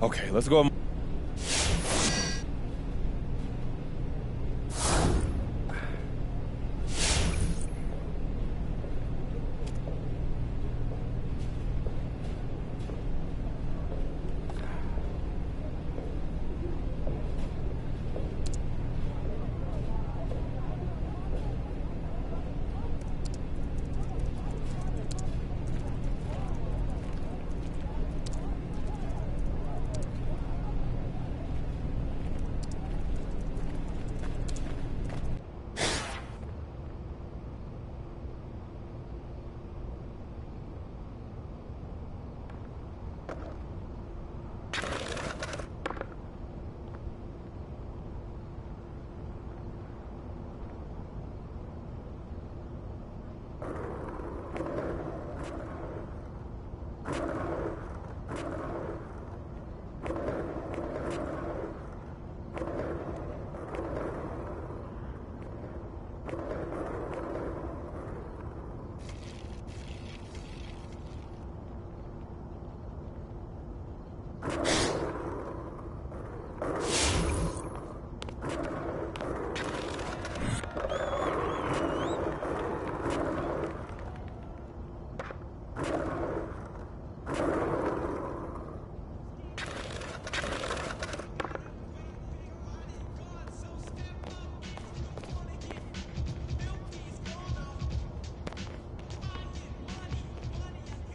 Okay, let's go.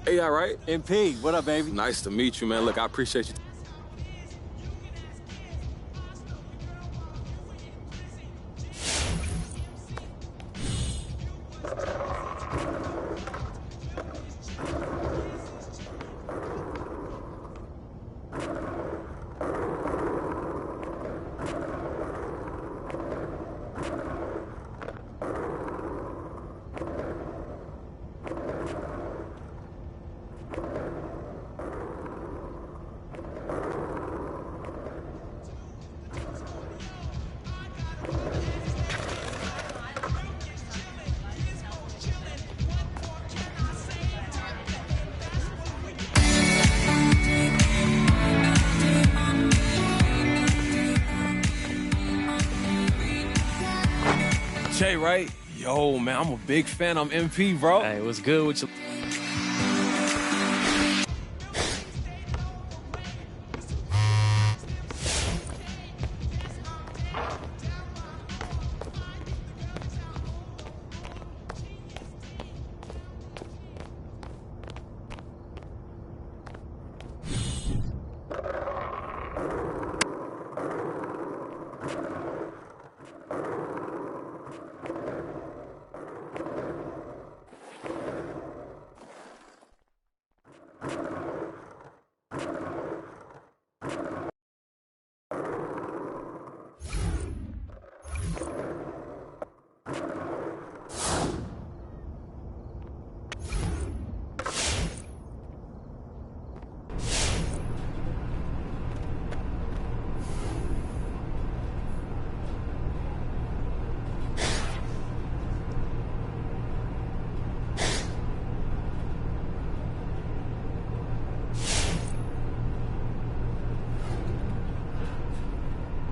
Hey, all right? MP, what up, baby? Nice to meet you, man. Look, I appreciate you. Jay, right? Yo, man, I'm a big fan. I'm MP, bro. Hey, what's good with you?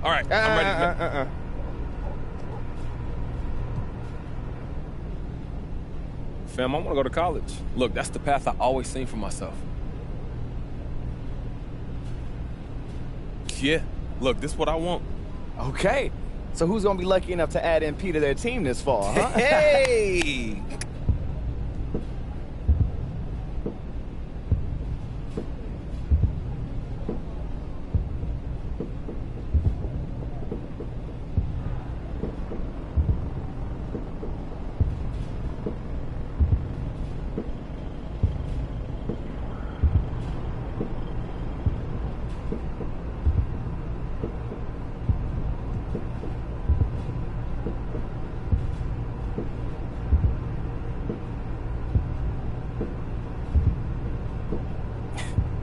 All right, I'm ready. Fam, I want to go to college. Look, that's the path I always seen for myself. Yeah, look, this is what I want. Okay. So who's gonna be lucky enough to add MP to their team this fall, huh? Hey!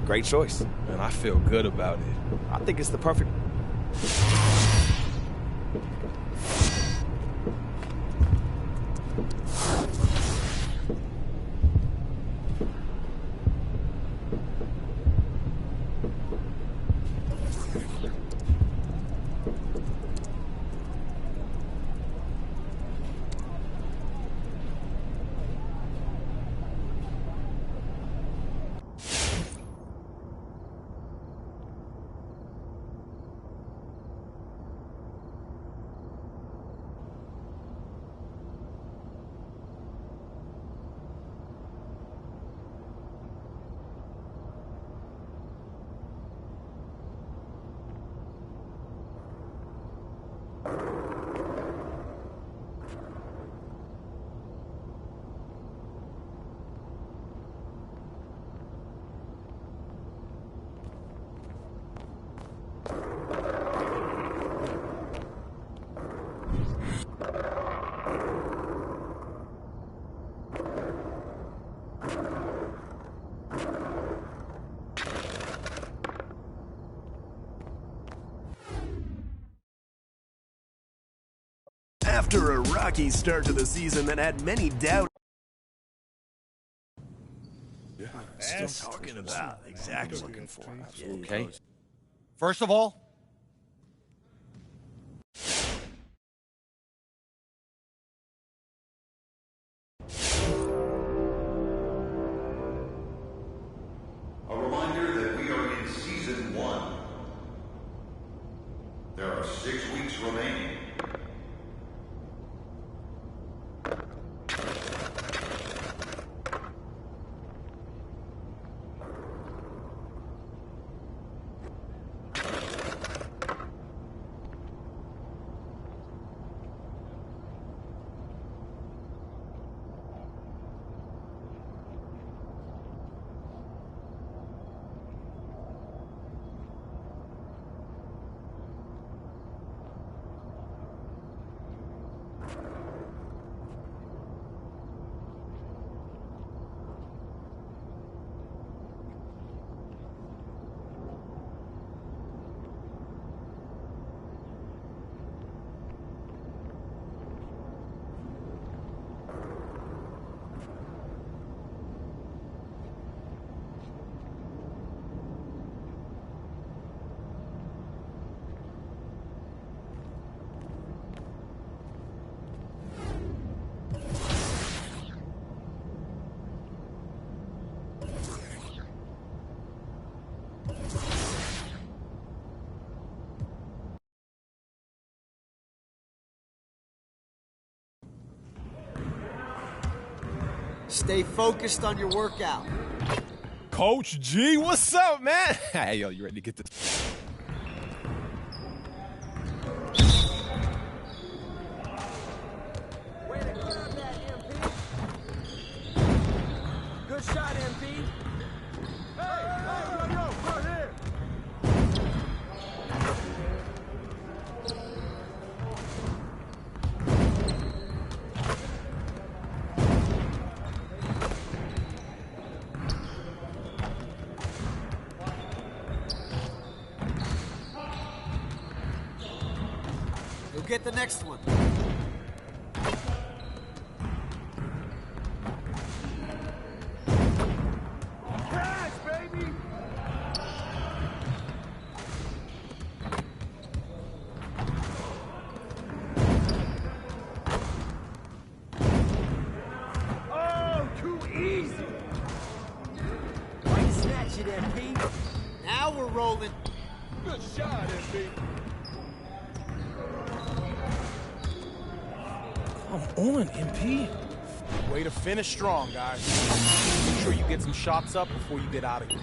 Great choice. Man, I feel good about it. I think it's the perfect... After a rocky start to the season that had many doubts. Yeah, still talking about exactly looking for. Okay. First of all, a reminder that we are in Season 1. There are 6 weeks remaining. stay focused on your workout. Coach G, what's up, man? Hey, yo, you ready to get this? Way to grab that, MP. Good shot, MP. Hey, yo, right here. You'll get the next one. Cash, baby. Oh, too easy. Way to snatch it, MP. Now we're rolling. Good shot, MP. Come on, MP. way to finish strong, guys. Make sure you get some shots up before you get out of here.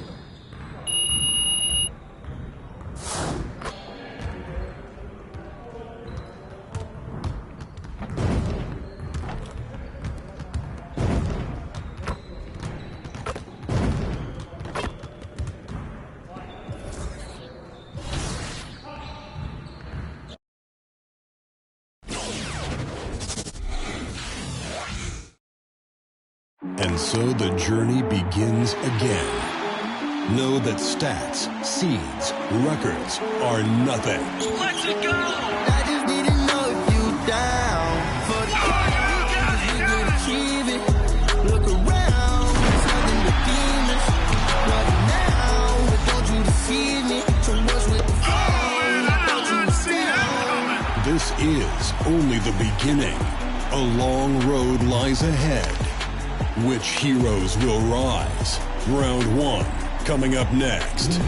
And so the journey begins again. Know that stats, seeds, records are nothing. Let's it go! I just didn't know if you down for the you could achieve it. Look around, something with demons. Right now, don't you deceive me. So much with the phone, don't you down. This is only the beginning. A long road lies ahead. Which heroes will rise? Round 1 coming up next.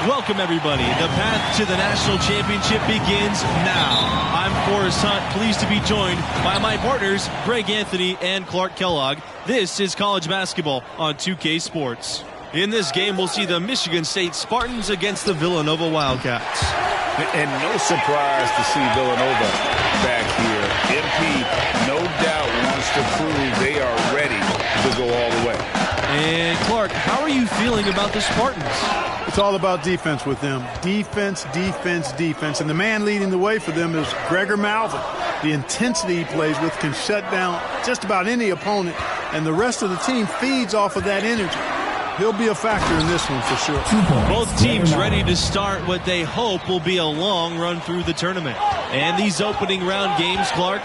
Welcome, everybody. The path to the national championship begins now. I'm Forrest Hunt, pleased to be joined by my partners, Greg Anthony and Clark Kellogg. This is college basketball on 2K Sports. In this game, we'll see the Michigan State Spartans against the Villanova Wildcats. And no surprise to see Villanova back here. MP, no doubt, wants to prove they are ready to go all the way. And Clark, how are you feeling about the Spartans? It's all about defense with them. Defense, defense, defense. And the man leading the way for them is Gregor Malvin. The intensity he plays with can shut down just about any opponent, and the rest of the team feeds off of that energy. He'll be a factor in this one for sure. Both teams ready to start what they hope will be a long run through the tournament. And these opening round games, Clark,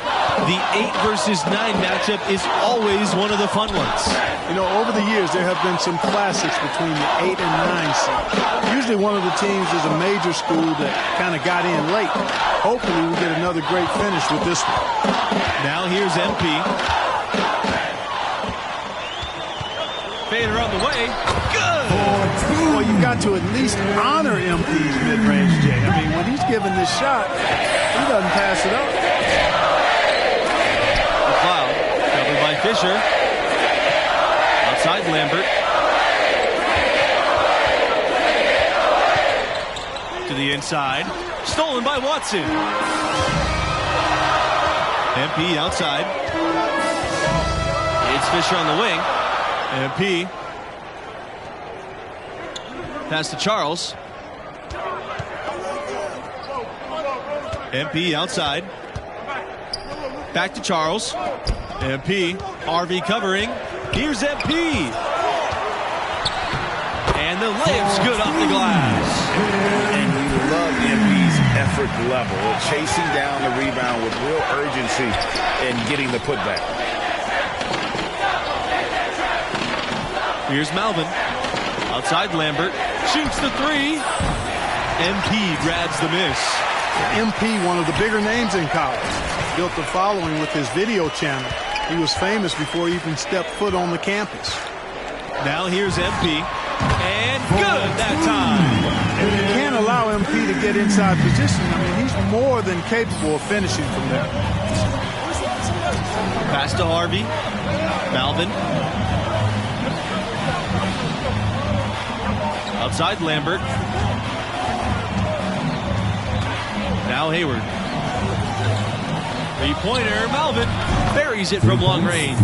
the 8 versus 9 matchup is always one of the fun ones. You know, over the years, there have been some classics between the 8 and 9 seed. Usually one of the teams is a major school that kind of got in late. Hopefully we get another great finish with this one. Now here's MP. Fader on the way. Good! Well, you got to at least honor MP's mid-range, Jay. I mean, when he's given this shot, he doesn't pass it up. McLeod, covered by Fisher. Outside Lambert. To the inside. Stolen by Watson. MP outside. It's Fisher on the wing. MP. Pass to Charles. MP outside. Back to Charles. MP. RV covering. Here's MP. And the layup's good off the glass. And we love MP's effort level, chasing down the rebound with real urgency and getting the putback. Here's Malvin. Outside Lambert. Shoots the 3. MP grabs the miss. MP, one of the bigger names in college. Built a following with his video channel. He was famous before he even stepped foot on the campus. Now here's MP. And good that time. You can't allow MP to get inside position. I mean, he's more than capable of finishing from there. Pass to Harvey. Malvin. Outside Lambert. Now Hayward. Three-pointer, Malvin buries it from long range.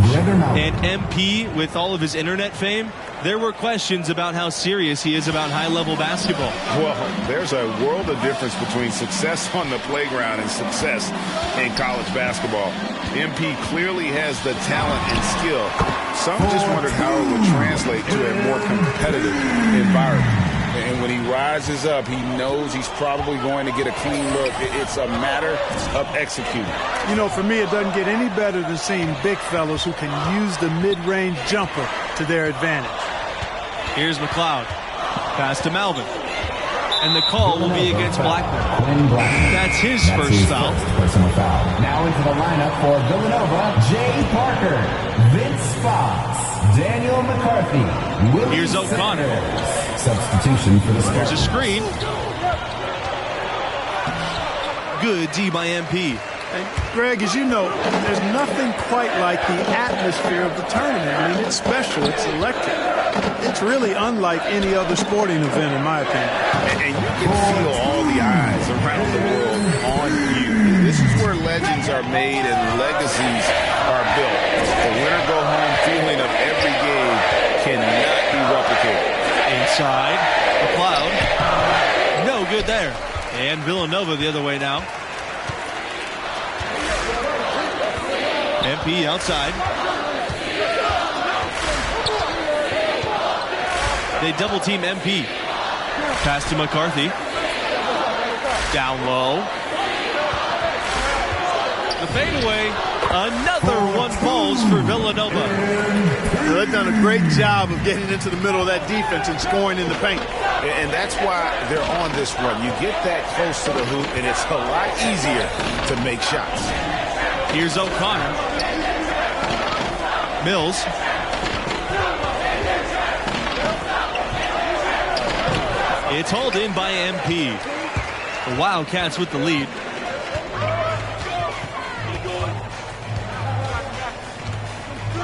And MP, with all of his internet fame, there were questions about how serious he is about high-level basketball. Well, there's a world of difference between success on the playground and success in college basketball. MP clearly has the talent and skill. Some just wondered how it would translate to a more competitive environment. And when he rises up, he knows he's probably going to get a clean look. It's a matter of executing. You know, for me, it doesn't get any better than seeing big fellas who can use the mid-range jumper to their advantage. Here's McLeod. Pass to Malvin. And the call will be against Blackman. That's his first foul. Personal foul. Now into the lineup for Villanova, Jay Parker, Vince Fox, Daniel McCarthy, Willie Here's O'Connor. Sanders. Substitution for the Spartans. There's a screen. Good D by MP. And Greg, as you know, there's nothing quite like the atmosphere of the tournament. I mean, it's special. It's electric. It's really unlike any other sporting event, in my opinion. And you can feel all the eyes around the world on you. This is where legends are made and legacies are built. The winner-go-home feeling of every game cannot be replicated. Inside, McLeod. No good there. And Villanova the other way now. MP outside. They double team MP. Pass to McCarthy. Down low. The fadeaway. Another one falls for Villanova. They've done a great job of getting into the middle of that defense and scoring in the paint. And that's why they're on this run. You get that close to the hoop, and it's a lot easier to make shots. Here's O'Connor. Mills. It's hauled in by MP. The Wildcats with the lead.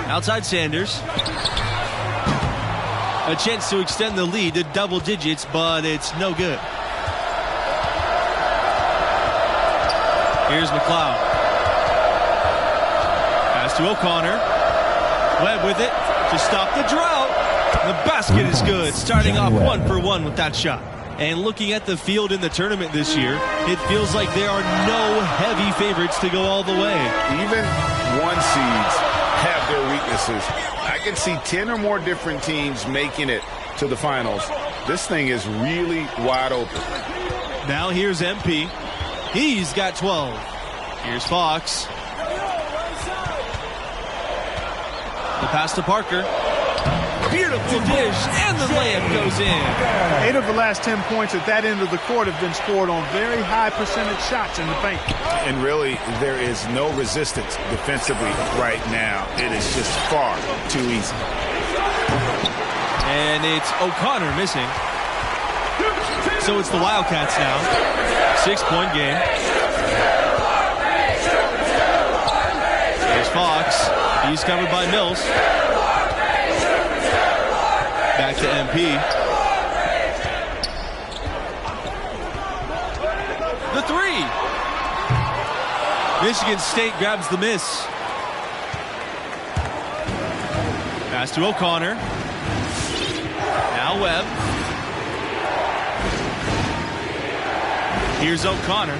Outside Sanders. A chance to extend the lead to double digits, but it's no good. Here's McLeod. Pass to O'Connor. Webb with it to stop the drought. The basket is good, starting off 1 for 1 with that shot. And looking at the field in the tournament this year, it feels like there are no heavy favorites to go all the way. Even 1 seeds have their weaknesses. I could see 10 or more different teams making it to the finals. This thing is really wide open. Now here's MP. He's got 12. Here's Fox. The pass to Parker. Beautiful dish, and the layup goes in. 8 of the last 10 points at that end of the court have been scored on very high percentage shots in the paint. And really, there is no resistance defensively right now. It is just far too easy. And it's O'Connor missing. So it's the Wildcats now. 6-point game. There's Fox. He's covered by Mills. Back to MP. The three. Michigan State grabs the miss. Pass to O'Connor. Now Webb. Here's O'Connor.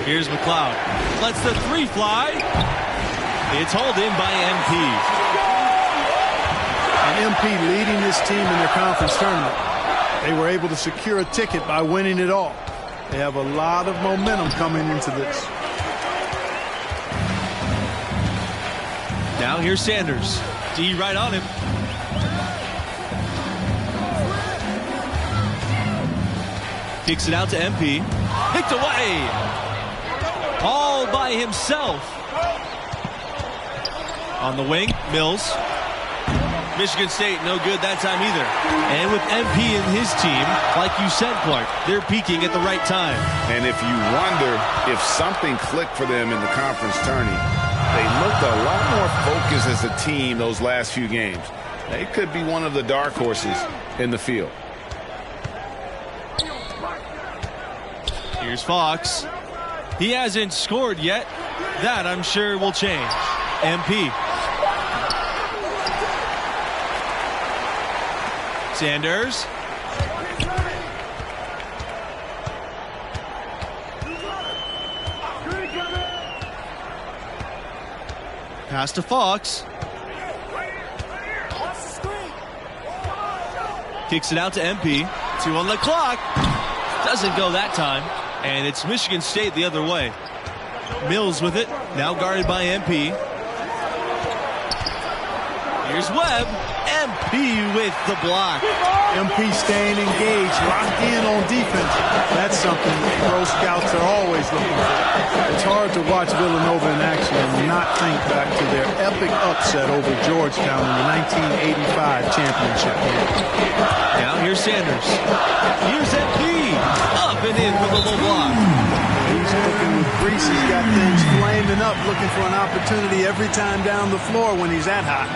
Here's McLeod. Lets the three fly. It's hauled in by MP. And MP leading this team in their conference tournament. They were able to secure a ticket by winning it all. They have a lot of momentum coming into this. Now here's Sanders. D right on him. Kicks it out to MP. Picked away. All by himself. On the wing, Mills. Michigan State, no good that time either. And with MP and his team, like you said, Clark, they're peaking at the right time. And if you wonder if something clicked for them in the conference tourney, they looked a lot more focused as a team those last few games. They could be one of the dark horses in the field. Here's Fox. He hasn't scored yet. That, I'm sure, will change. MP. Sanders. Pass to Fox. Kicks it out to MP. 2 on the clock. Doesn't go that time. And it's Michigan State the other way. Mills with it. Now guarded by MP. Here's Webb. MP with the block. MP staying engaged, locked in on defense. That's something that pro scouts are always looking for. It's hard to watch Villanova in action and not think back to their epic upset over Georgetown in the 1985 championship game. Now here's Sanders. Here's MP. Up and in with a low block. He's looking with grease. He's got things flaming up, looking for an opportunity every time down the floor when he's that hot.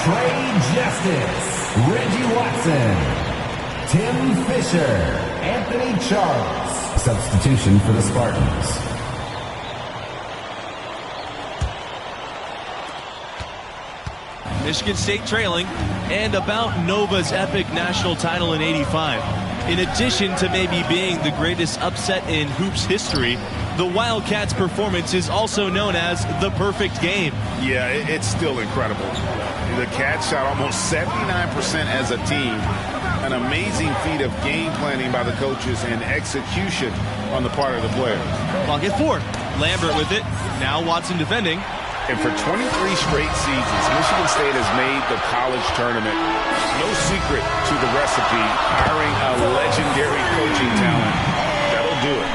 Trey Justice, Reggie Watson, Tim Fisher, Anthony Charles. Substitution for the Spartans. Michigan State trailing, and about Nova's epic national title in '85. In addition to maybe being the greatest upset in hoops history, the Wildcats' performance is also known as the perfect game. Yeah, it's still incredible. The Cats shot almost 79% as a team. An amazing feat of game planning by the coaches and execution on the part of the players. Clock at 4. Lambert with it. Now Watson defending. And for 23 straight seasons, Michigan State has made the college tournament. No secret to the recipe, hiring a legendary coaching talent. That'll do it.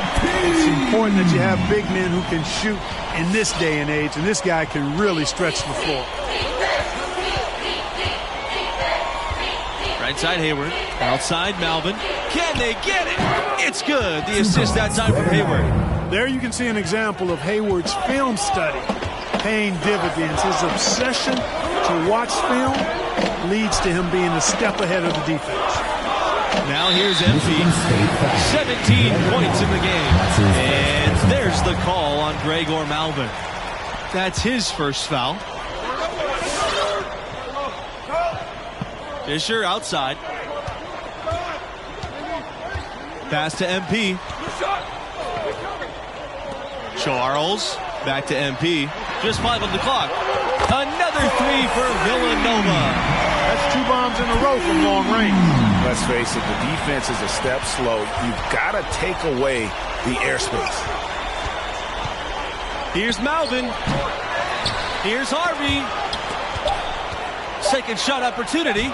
It's important that you have big men who can shoot in this day and age, and this guy can really stretch the floor. Right side Hayward. Outside Malvin. Can they get it? It's good. The assist that time from Hayward. There you can see an example of Hayward's film study paying dividends. His obsession to watch film leads to him being a step ahead of the defense. Now here's MP. 17 points in the game. And there's the call on Gregor Malvin. That's his first foul. Fisher outside. Pass to MP. Charles back to MP. Just 5 on the clock. Another 3 for Villanova. That's 2 bombs in a row from long range. Let's face it, the defense is a step slow. You've got to take away the airspace. Here's Malvin. Here's Harvey. Second shot opportunity.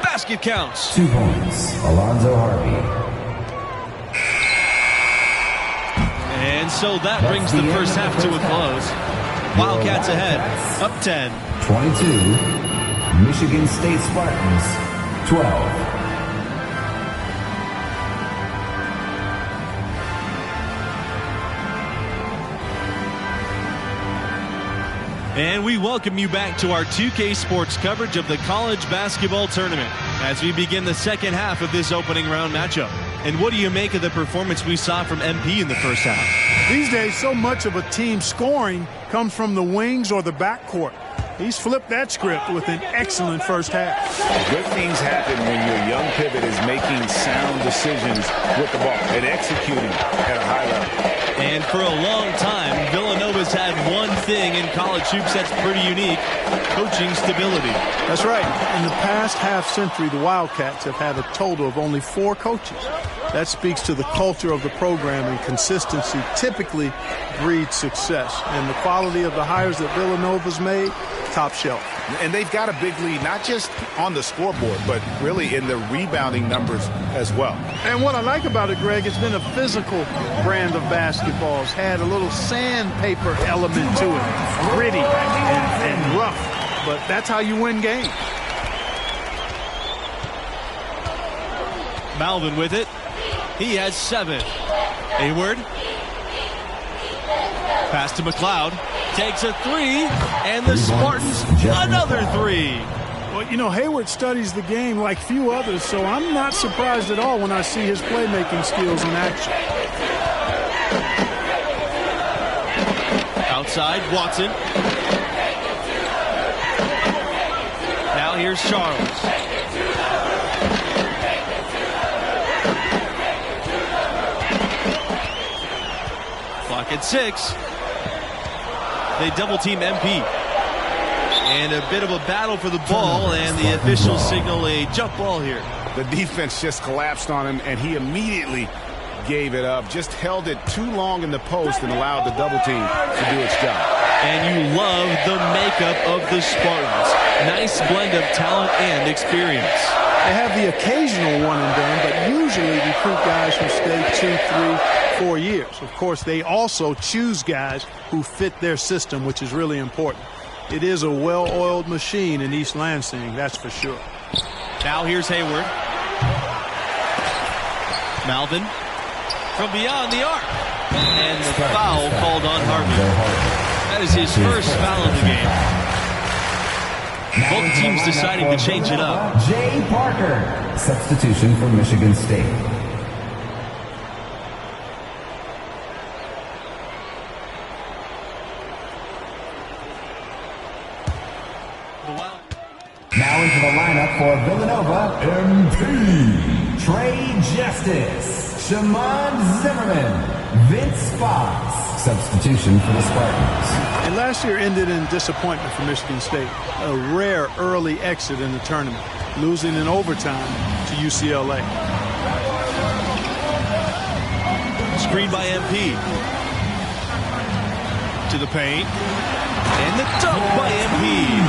Basket counts. 2 points. Alonzo Harvey. And so that brings the first half to a close. Wildcats ahead, up 10. 22. Michigan State Spartans, 12. And we welcome you back to our 2K Sports coverage of the college basketball tournament as we begin the second half of this opening round matchup. And what do you make of the performance we saw from MP in the first half? These days, so much of a team scoring comes from the wings or the backcourt. He's flipped that script with an excellent first half. Good things happen when your young pivot is making sound decisions with the ball and executing at a high level. And for a long time, Villanova's had one thing in college hoops that's pretty unique: coaching stability. That's right. In the past half century, the Wildcats have had a total of only 4 coaches. That speaks to the culture of the program, and consistency typically breeds success. And the quality of the hires that Villanova's made, top shelf. And they've got a big lead, not just on the scoreboard, but really in the rebounding numbers as well. And what I like about it, Greg, it's been a physical brand of basketball. It's had a little sandpaper element to it, gritty and rough. But that's how you win games. Malvin with it. He has 7. Hayward. Pass to McLeod. Takes a 3. And the Spartans another 3. Well, you know, Hayward studies the game like few others, so I'm not surprised at all when I see his playmaking skills in action. Outside, Watson. Now here's Charles. Clock at 6. They double team MP. And a bit of a battle for the ball, and the officials signal a jump ball here. The defense just collapsed on him, and he immediately gave it up. Just held it too long in the post and allowed the double team to do its job. And you love the makeup of the Spartans. Nice blend of talent and experience. They have the occasional one and done, but usually recruit guys who stay 2, 3, 4 years. Of course, they also choose guys who fit their system, which is really important. It is a well-oiled machine in East Lansing, that's for sure. Now here's Hayward. Malvin from beyond the arc. And the foul called on Harvey. That is his first foul of the game. Both teams deciding to change it up. Jay Parker, substitution for Michigan State. Now into the lineup for Villanova, MP, Trey Justice, Shaman Zimmerman, Vince Fox. Substitution for the Spartans. And last year ended in disappointment for Michigan State. A rare early exit in the tournament, losing in overtime to UCLA. Screen by MP. To the paint. And the dunk by MP.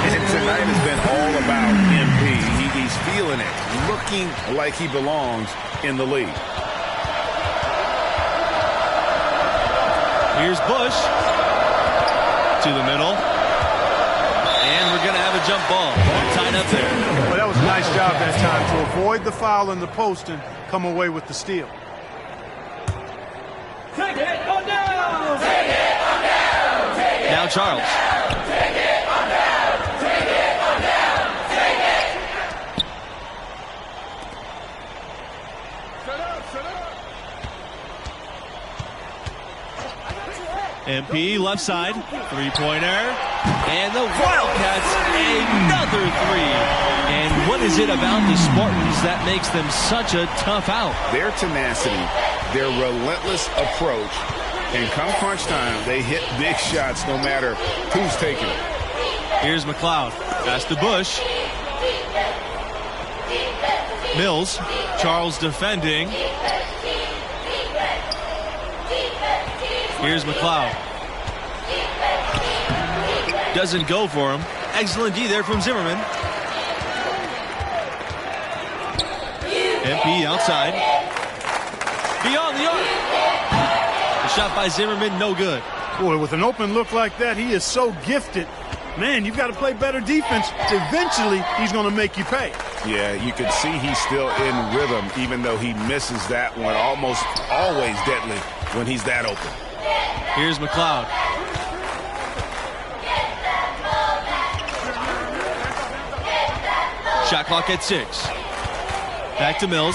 And tonight has been all about MP. He's feeling it, looking like he belongs in the league. Here's Bush to the middle. And we're going to have a jump ball. Tied up there. Well, that was a nice job that time to avoid the foul in the post and come away with the steal. Take it on down! Take it on down! Take it now Charles. Down, take it on down! Take it on down! Take it! MP left side, three-pointer, and the Wildcats another three. And what is it about the Spartans that makes them such a tough out? Their tenacity, their relentless approach, and come crunch time, they hit big shots no matter who's taking it. Here's McLeod, pass to Bush. Mills, Charles defending. Here's McLeod. Doesn't go for him. Excellent D there from Zimmerman. MP outside. Beyond the arc. The shot by Zimmerman, no good. Boy, with an open look like that, he is so gifted. Man, you've got to play better defense. Eventually, he's going to make you pay. Yeah, you can see he's still in rhythm, even though he misses that one. Almost always deadly when he's that open. Here's McLeod. Shot clock at 6. Back to Mills.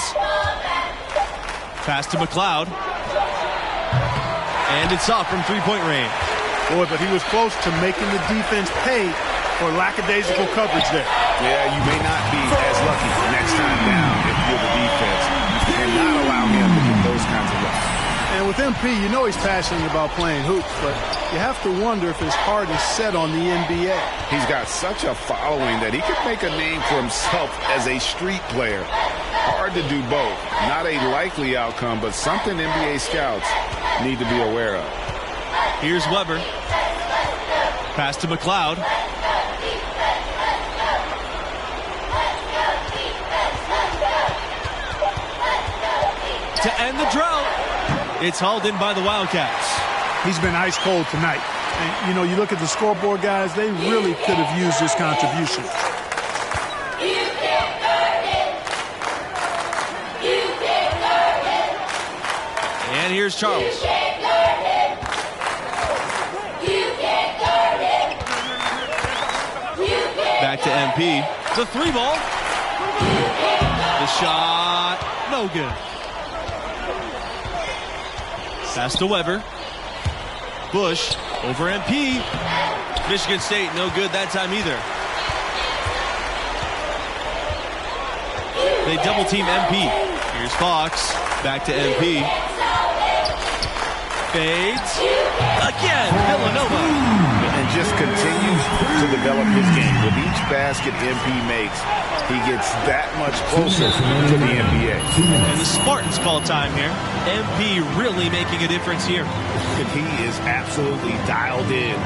Pass to McLeod. And it's off from three-point range. Boy, but he was close to making the defense pay for lackadaisical coverage there. Yeah, you may not be as lucky next time down if you're the defense. You cannot allow him to get those kinds of looks. And with MP, you know he's passionate about playing hoops, but you have to wonder if his heart is set on the NBA. He's got such a following that he could make a name for himself as a street player. Hard to do both. Not a likely outcome, but something NBA scouts need to be aware of. Here's Weber. Pass to McLeod. To end the drought. It's hauled in by the Wildcats. He's been ice cold tonight. And, you know, you look at the scoreboard, guys, they really could have used his contribution. And here's Charles. Back to MP. The three ball. The shot. No good. Pass to Weber. Bush over MP. Michigan State, no good that time either. They double team MP. Here's Fox. Back to MP. Fades. Again, Villanova. And just continues to develop his game. With each basket MP makes, he gets that much closer to the NBA. And the Spartans call time here. MP really making a difference here. And he is absolutely dialed in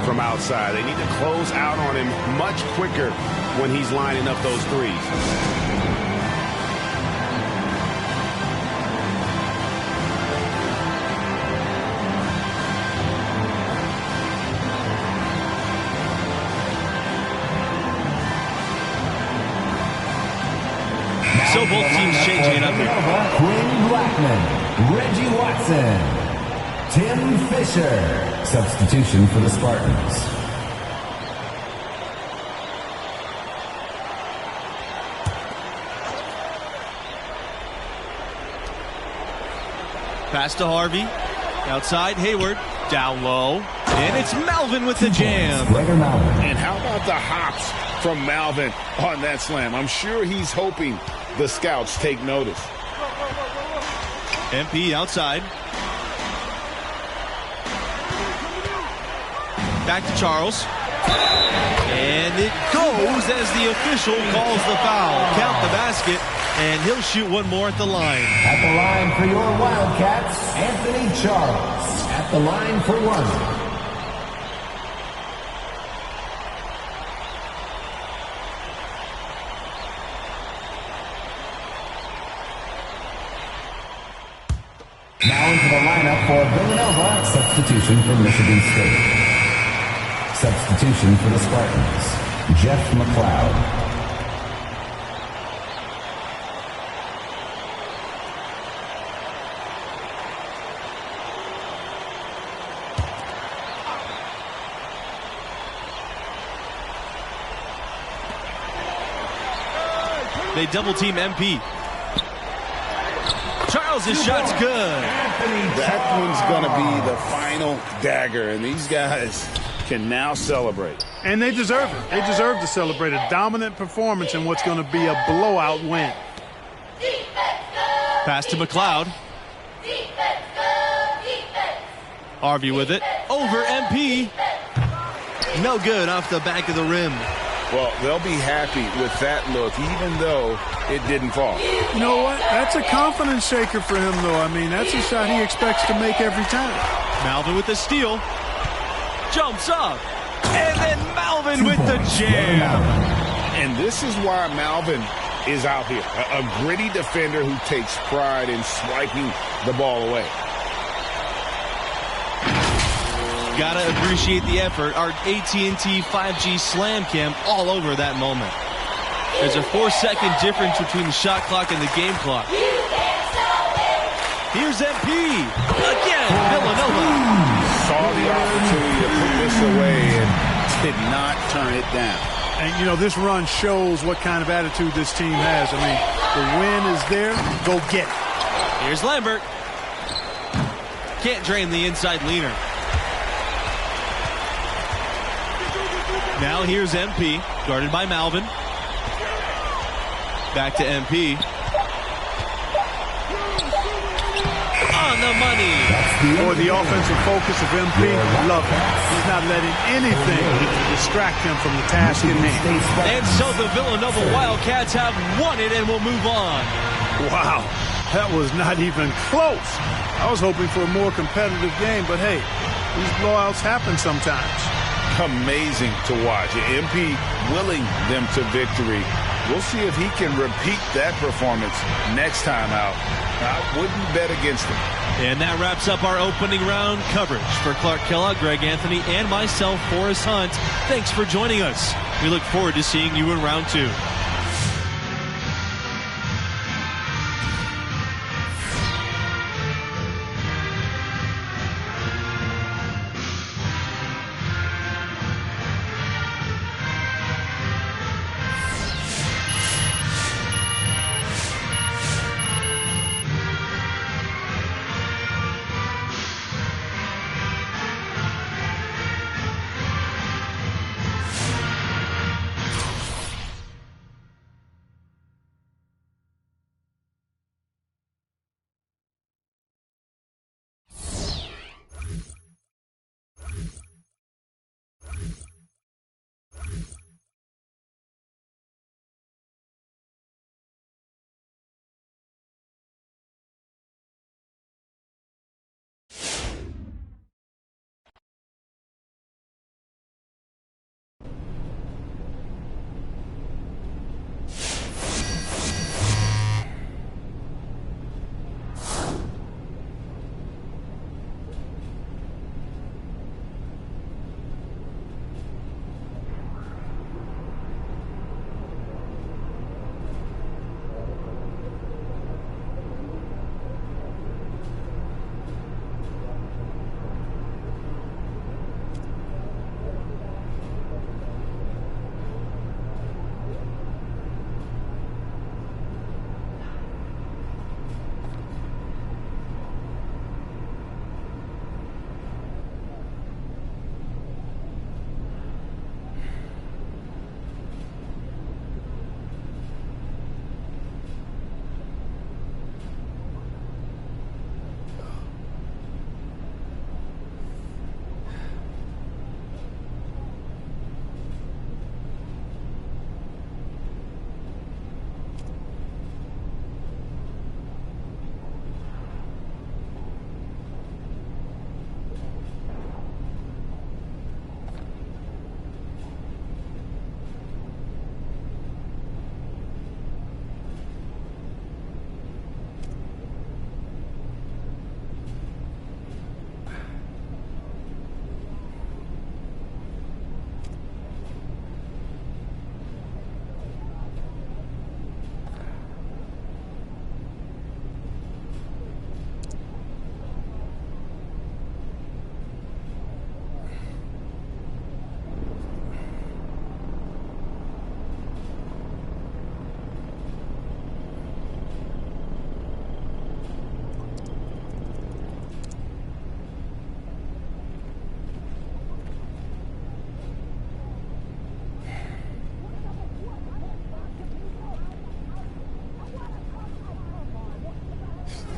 from outside. They need to close out on him much quicker when he's lining up those threes. So both teams changing it up here. Quinn Blackman, Reggie Watson, Tim Fisher. Substitution for the Spartans. Pass to Harvey. Outside, Hayward. Down low. And it's Malvin with the jam. And how about the hops from Malvin on that slam? I'm sure he's hoping the scouts take notice. MP outside. Back to Charles. And it goes as the official calls the foul. Count the basket, and he'll shoot one more at the line. At the line for your Wildcats, Anthony Charles. At the line for one. Now into the lineup for Villanova. Substitution for Michigan State. Substitution for the Spartans. Jeff McLeod. They double team MP. Barrels his shot's good. That one's going to be the final dagger, and these guys can now celebrate. And they deserve it. They deserve to celebrate a dominant performance in what's going to be a blowout win. Pass to McLeod. Harvey with it. Over MP. No good off the back of the rim. Well, they'll be happy with that look, even though it didn't fall. You know what? That's a confidence shaker for him, though. I mean, that's a shot he expects to make every time. Malvin with the steal. Jumps up. And then Malvin with the jam. And this is why Malvin is out here. A gritty defender who takes pride in swiping the ball away. Gotta appreciate the effort. Our AT&T 5G Slam Cam all over that moment. There's a 4-second difference between the shot clock and the game clock. Here's MP. Again, Villanova. Saw the opportunity to put this away and did not turn it down. And, you know, this run shows what kind of attitude this team has. I mean, the win is there. Go get it. Here's Lambert. Can't drain the inside leaner. Now here's MP, guarded by Malvin. Back to MP. On the money. Boy, the offensive focus of MP, love it. He's not letting anything distract him from the task at hand. And so the Villanova Wildcats have won it and will move on. Wow, that was not even close. I was hoping for a more competitive game, but hey, these blowouts happen sometimes. Amazing to watch. MP willing them to victory. We'll see if he can repeat that performance next time out. I wouldn't bet against him. And that wraps up our opening round coverage. For Clark Kellogg, Greg Anthony, and myself, Forrest Hunt, thanks for joining us. We look forward to seeing you in round 2.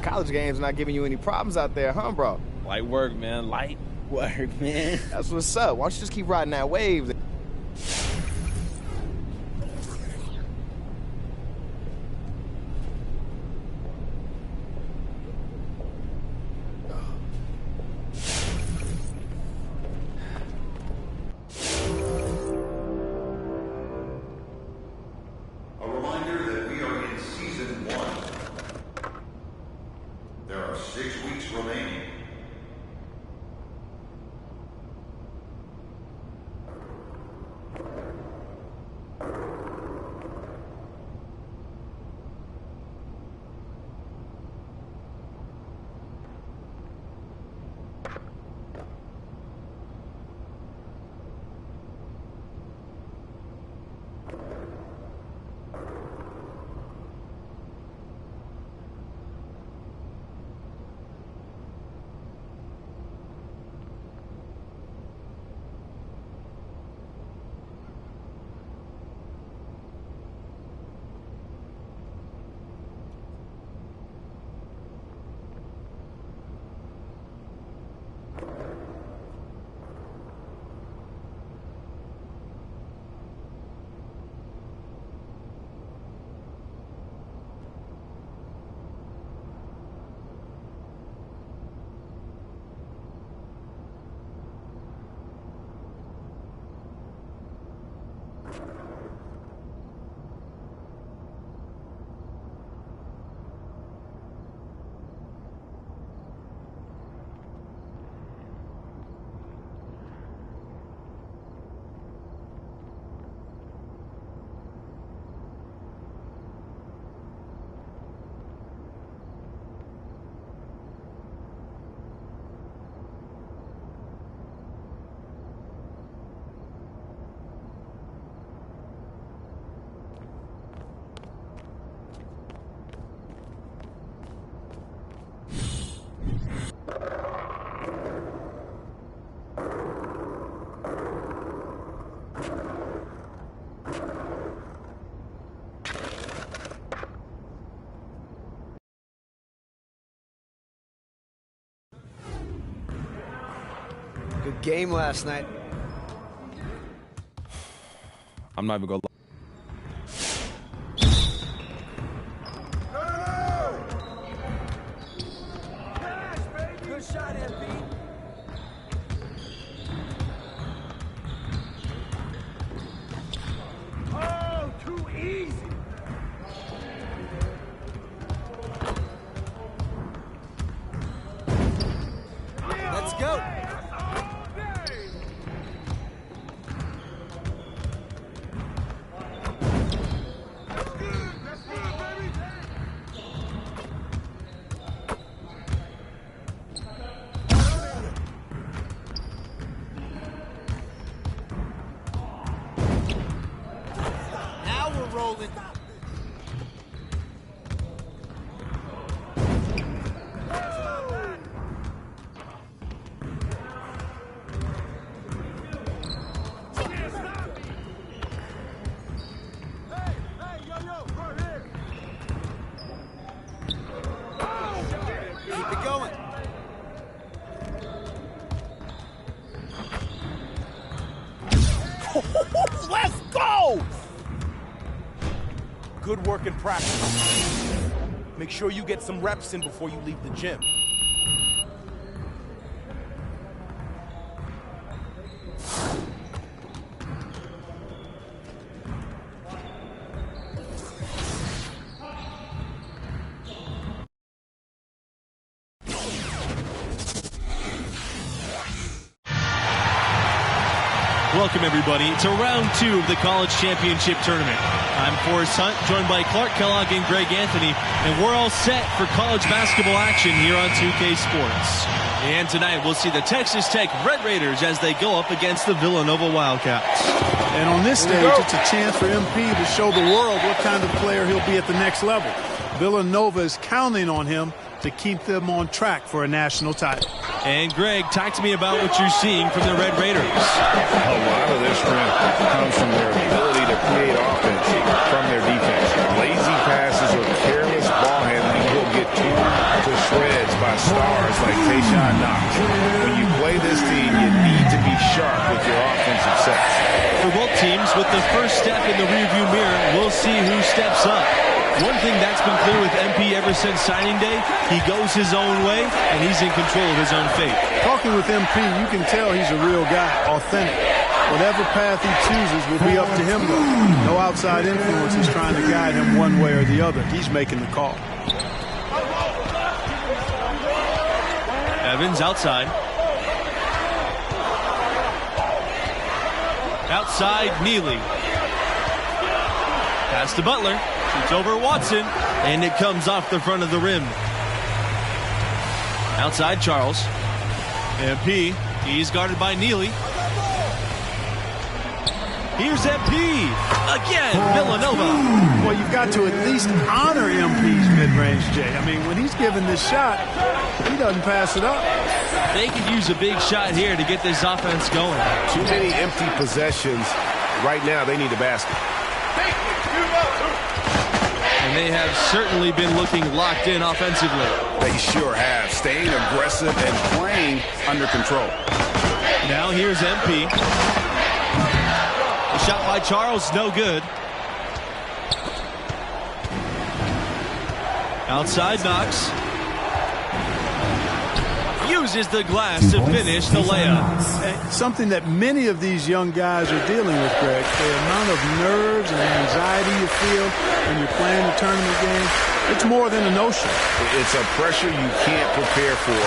College games not giving you any problems out there, huh, bro? Light work, man. Light work, man. That's what's up. Why don't you just keep riding that wave? A reminder that we are in Season 1. There are 6 weeks remaining. Good game last night. I'm not even gonna lie. Good shot, MP. Oh, too easy. Let's go. Now we're rolling. Keep it going. Let's go! Good work in practice. Make sure you get some reps in before you leave the gym. Welcome, everybody, to round 2 of the College Championship Tournament. I'm Forrest Hunt, joined by Clark Kellogg and Greg Anthony, and we're all set for college basketball action here on 2K Sports. And tonight, we'll see the Texas Tech Red Raiders as they go up against the Villanova Wildcats. And on this stage, it's a chance for MP to show the world what kind of player he'll be at the next level. Villanova is counting on him to keep them on track for a national title. And Greg, talk to me about what you're seeing from the Red Raiders. A lot of their strength comes from their ability to create offense from their defense. Lazy passes or careless ball handling will get too to by stars like Tayshaun Knox. When you play this team, you need to be sharp with your offensive sets. For both teams, with the first step in the rearview mirror, we'll see who steps up. One thing that's been clear with MP ever since signing day, he goes his own way, and he's in control of his own fate. Talking with MP, you can tell he's a real guy, authentic. Whatever path he chooses will be up to him, though. No outside influence is trying to guide him one way or the other. He's making the call. Evans outside. Outside, Neely. Pass to Butler. Shoots over Watson. And it comes off the front of the rim. Outside, Charles. MP. He's guarded by Neely. Here's MP. Again, Villanova. Well, you've got to at least honor MP's mid-range, Jay. I mean, when he's given this shot, he doesn't pass it up. They could use a big shot here to get this offense going. Too many empty possessions. Right now, they need a basket. And they have certainly been looking locked in offensively. They sure have. Staying aggressive and playing under control. Now here's MP. A shot by Charles, no good. Outside Knox. Uses the glass to finish the layup. Something that many of these young guys are dealing with, Greg. The amount of nerves and anxiety you feel when you're playing a tournament game, it's more than a notion. It's a pressure you can't prepare for.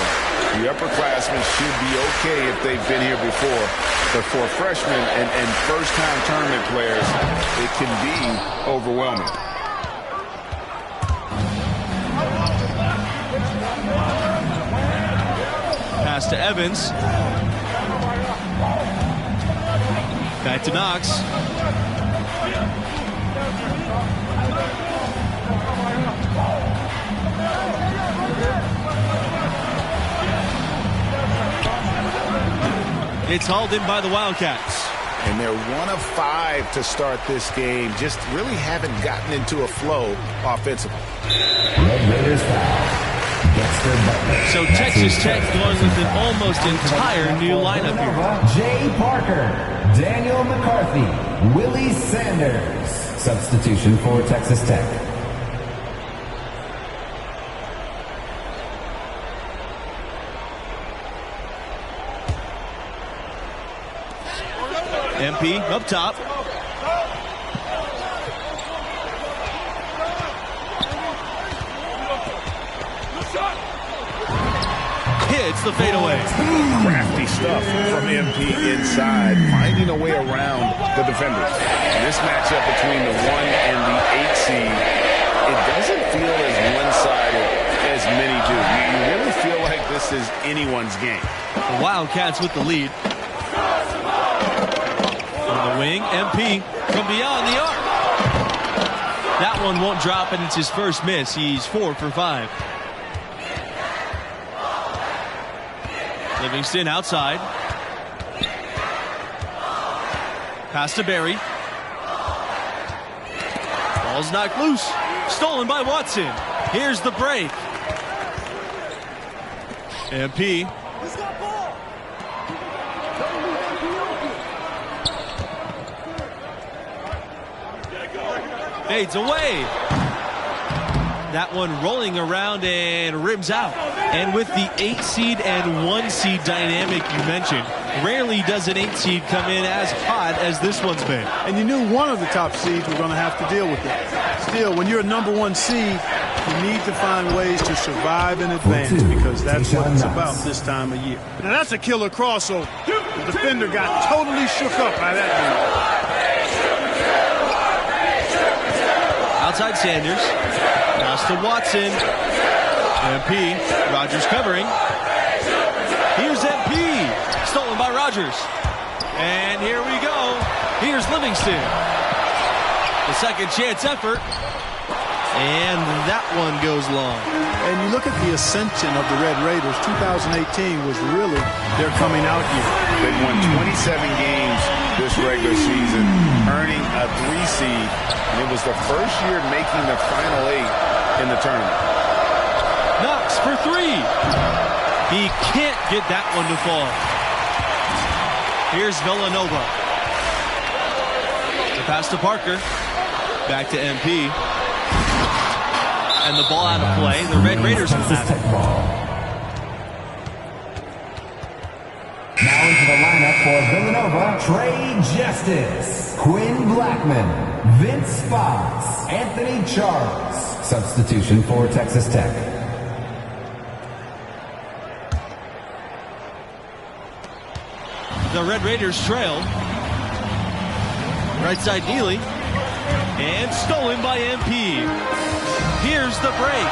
The upperclassmen should be okay if they've been here before. But for freshmen and first-time tournament players, it can be overwhelming. Pass to Evans. Back to Knox. It's hauled in by the Wildcats. And they're 1 of 5 to start this game. Just really haven't gotten into a flow offensively. Red Raiders foul. So Texas Tech going with an almost entire new lineup here. Jay Parker, Daniel McCarthy, Willie Sanders. Substitution for Texas Tech. MP up top. Hits the fadeaway. Crafty stuff from MP inside, finding a way around the defenders. This matchup between the 1 and the 8 seed, it doesn't feel as one-sided as many do. You really feel like this is anyone's game. The Wildcats with the lead. On the wing, MP from beyond the arc. That one won't drop, and it's his first miss. He's 4 for 5. Livingston outside. Pass to Barry. Ball's knocked loose. Stolen by Watson. Here's the break. MP. Fades away. That one rolling around and rims out. And with the 8 seed and 1 seed dynamic you mentioned, rarely does an 8 seed come in as hot as this one's been. And you knew one of the top seeds were going to have to deal with it. Still, when you're a number 1 seed, you need to find ways to survive in advance because that's what it's about this time of year. Now that's a killer crossover. The defender got totally shook up by that move. Outside Sanders. Pass to Watson. MP. Rogers covering. Here's MP. Stolen by Rogers. And here we go. Here's Livingston. The second chance effort. And that one goes long. And you look at the ascension of the Red Raiders. 2018 was really their coming out year. They won 27 games this regular season, earning a 3 seed. And it was the first year making the final 8 in the tournament. Knox for three. He can't get that one to fall. Here's Villanova. The pass to Parker. Back to MP. And the ball out of play. The Red Raiders will have it. Now into the lineup for Villanova, Trey Justice, Quinn Blackman, Vince Fox, Anthony Charles. Substitution for Texas Tech. The Red Raiders trail. Right side Neely. And stolen by MP. Here's the break.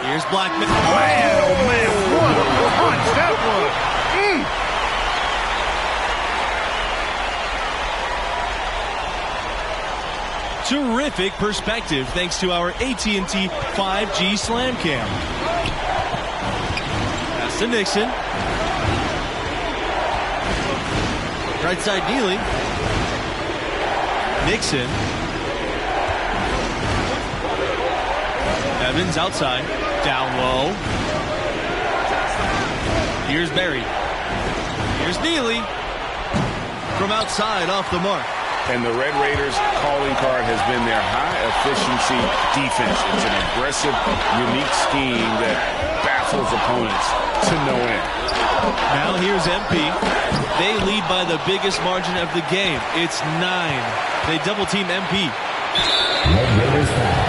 Here's Blackman. Man, oh man, what a punch that was. Terrific perspective thanks to our AT&T 5G Slam Cam. Pass to Nixon. Right side Neely. Nixon. Evans outside. Down low. Here's Berry. Here's Neely. From outside off the mark. And the Red Raiders' calling card has been their high-efficiency defense. It's an aggressive, unique scheme that baffles opponents to no end. Now here's MP. They lead by the biggest margin of the game. It's 9. They double-team MP. Red Raiders foul.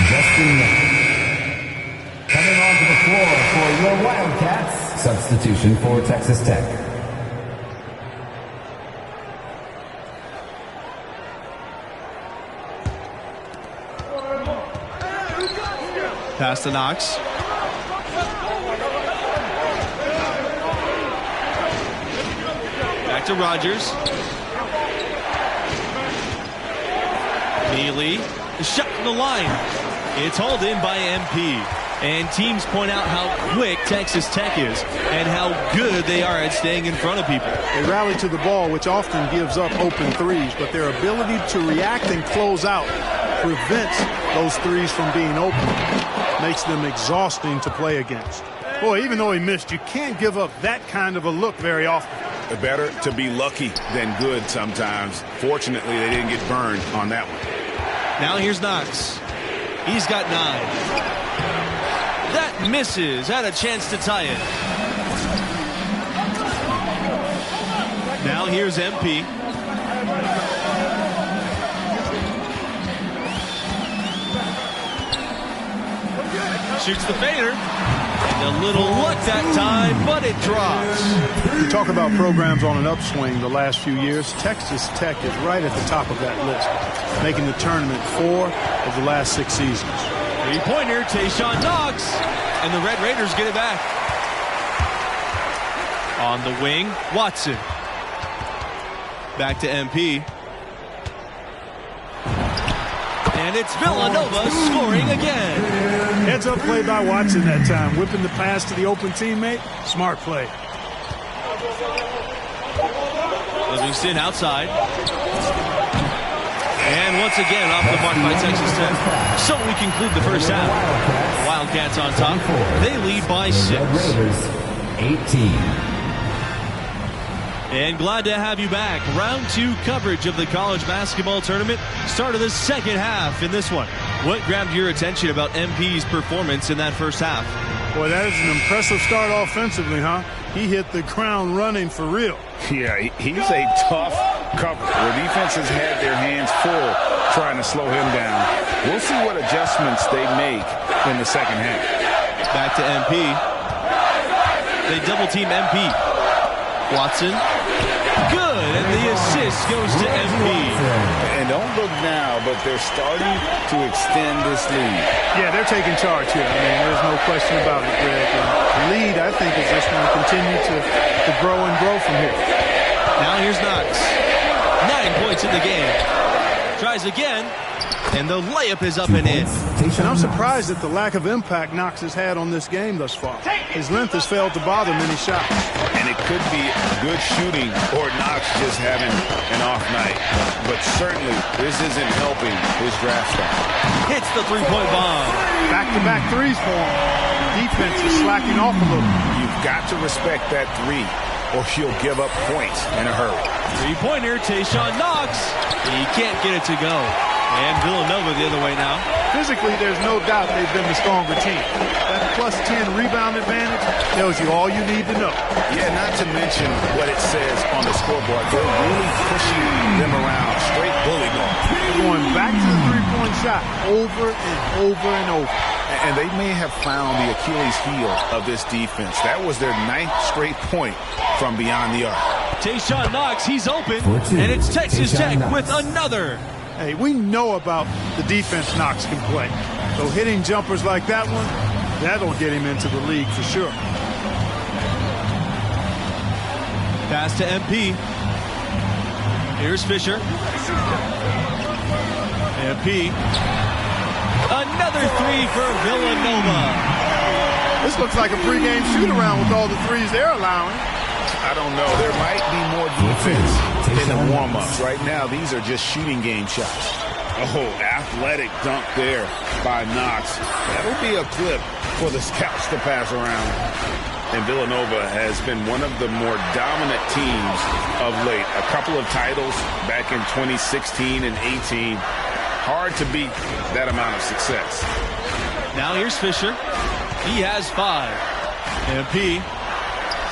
Justin Nixon. Coming onto the floor for your Wildcats. Substitution for Texas Tech. Pass to Knox. Back to Rogers. Neely. Shot from the line. It's hauled in by MP. And teams point out how quick Texas Tech is and how good they are at staying in front of people. They rally to the ball, which often gives up open threes, but their ability to react and close out prevents those threes from being open. Makes them exhausting to play against. Boy, even though he missed, you can't give up that kind of a look very often. Better to be lucky than good sometimes. Fortunately, they didn't get burned on that one. Now here's Knox. He's got 9. That misses. Had a chance to tie it. Now here's MP. Shoots the fader. And a little luck that time, but it drops. You talk about programs on an upswing the last few years. Texas Tech is right at the top of that list, making the tournament 4 of the last 6 seasons. Three-pointer, Tayshawn Knox. And the Red Raiders get it back. On the wing, Watson. Back to MP. And it's Villanova scoring again. Heads-up play by Watson that time. Whipping the pass to the open teammate. Smart play. Livingston outside. And once again, off the mark by Texas Tech. So we conclude the first half. Wildcats on top. They lead by 6. 18. And glad to have you back. Round 2 coverage of the college basketball tournament. Start of the second half in this one. What grabbed your attention about MP's performance in that first half? Boy, that is an impressive start offensively, huh? He hit the ground running for real. Yeah, he's a tough cover. The defense has had their hands full trying to slow him down. We'll see what adjustments they make in the second half. Back to MP. They double team MP. Watson. Good, and the assist goes to MP. And don't look now, but they're starting to extend this lead. Yeah, they're taking charge here. I mean, there's no question about it, Greg. The lead, I think, is just going to continue to grow and grow from here. Now here's Knox. 9 points in the game. Tries again, and the layup is up and in. And I'm surprised at the lack of impact Knox has had on this game thus far. His length has failed to bother many shots. And it could be good shooting or Knox just having an off night. But certainly, this isn't helping his draft stock. Hits the three-point bomb. Back-to-back threes for him. defense is slacking off a little. You've got to respect that three, or you'll give up points in a hurry. Three-pointer, Tayshaun Knox. He can't get it to go. And Villanova the other way now. Physically, there's no doubt they've been the stronger team. That plus 10 rebound advantage tells you all you need to know. Yeah, not to mention what it says on the scoreboard. They're really pushing them around. Straight bully ball. They're going back to the three-point shot over and over and over. And they may have found the Achilles heel of this defense. That was their 9th straight point from beyond the arc. Tayshaun Knox, he's open. And it's Texas Tech with another. Hey, we know about the defense Knox can play. So hitting jumpers like that one, that'll get him into the league for sure. Pass to MP. Here's Fisher. MP. Another three for Villanova. This looks like a pregame shoot-around with all the threes they're allowing. I don't know. There might be more defense in the warm-ups. Right now, these are just shooting game shots. Oh, athletic dunk there by Knox. That'll be a clip for the scouts to pass around. And Villanova has been one of the more dominant teams of late. A couple of titles back in 2016 and 18. Hard to beat that amount of success. Now here's Fisher. He has 5. MP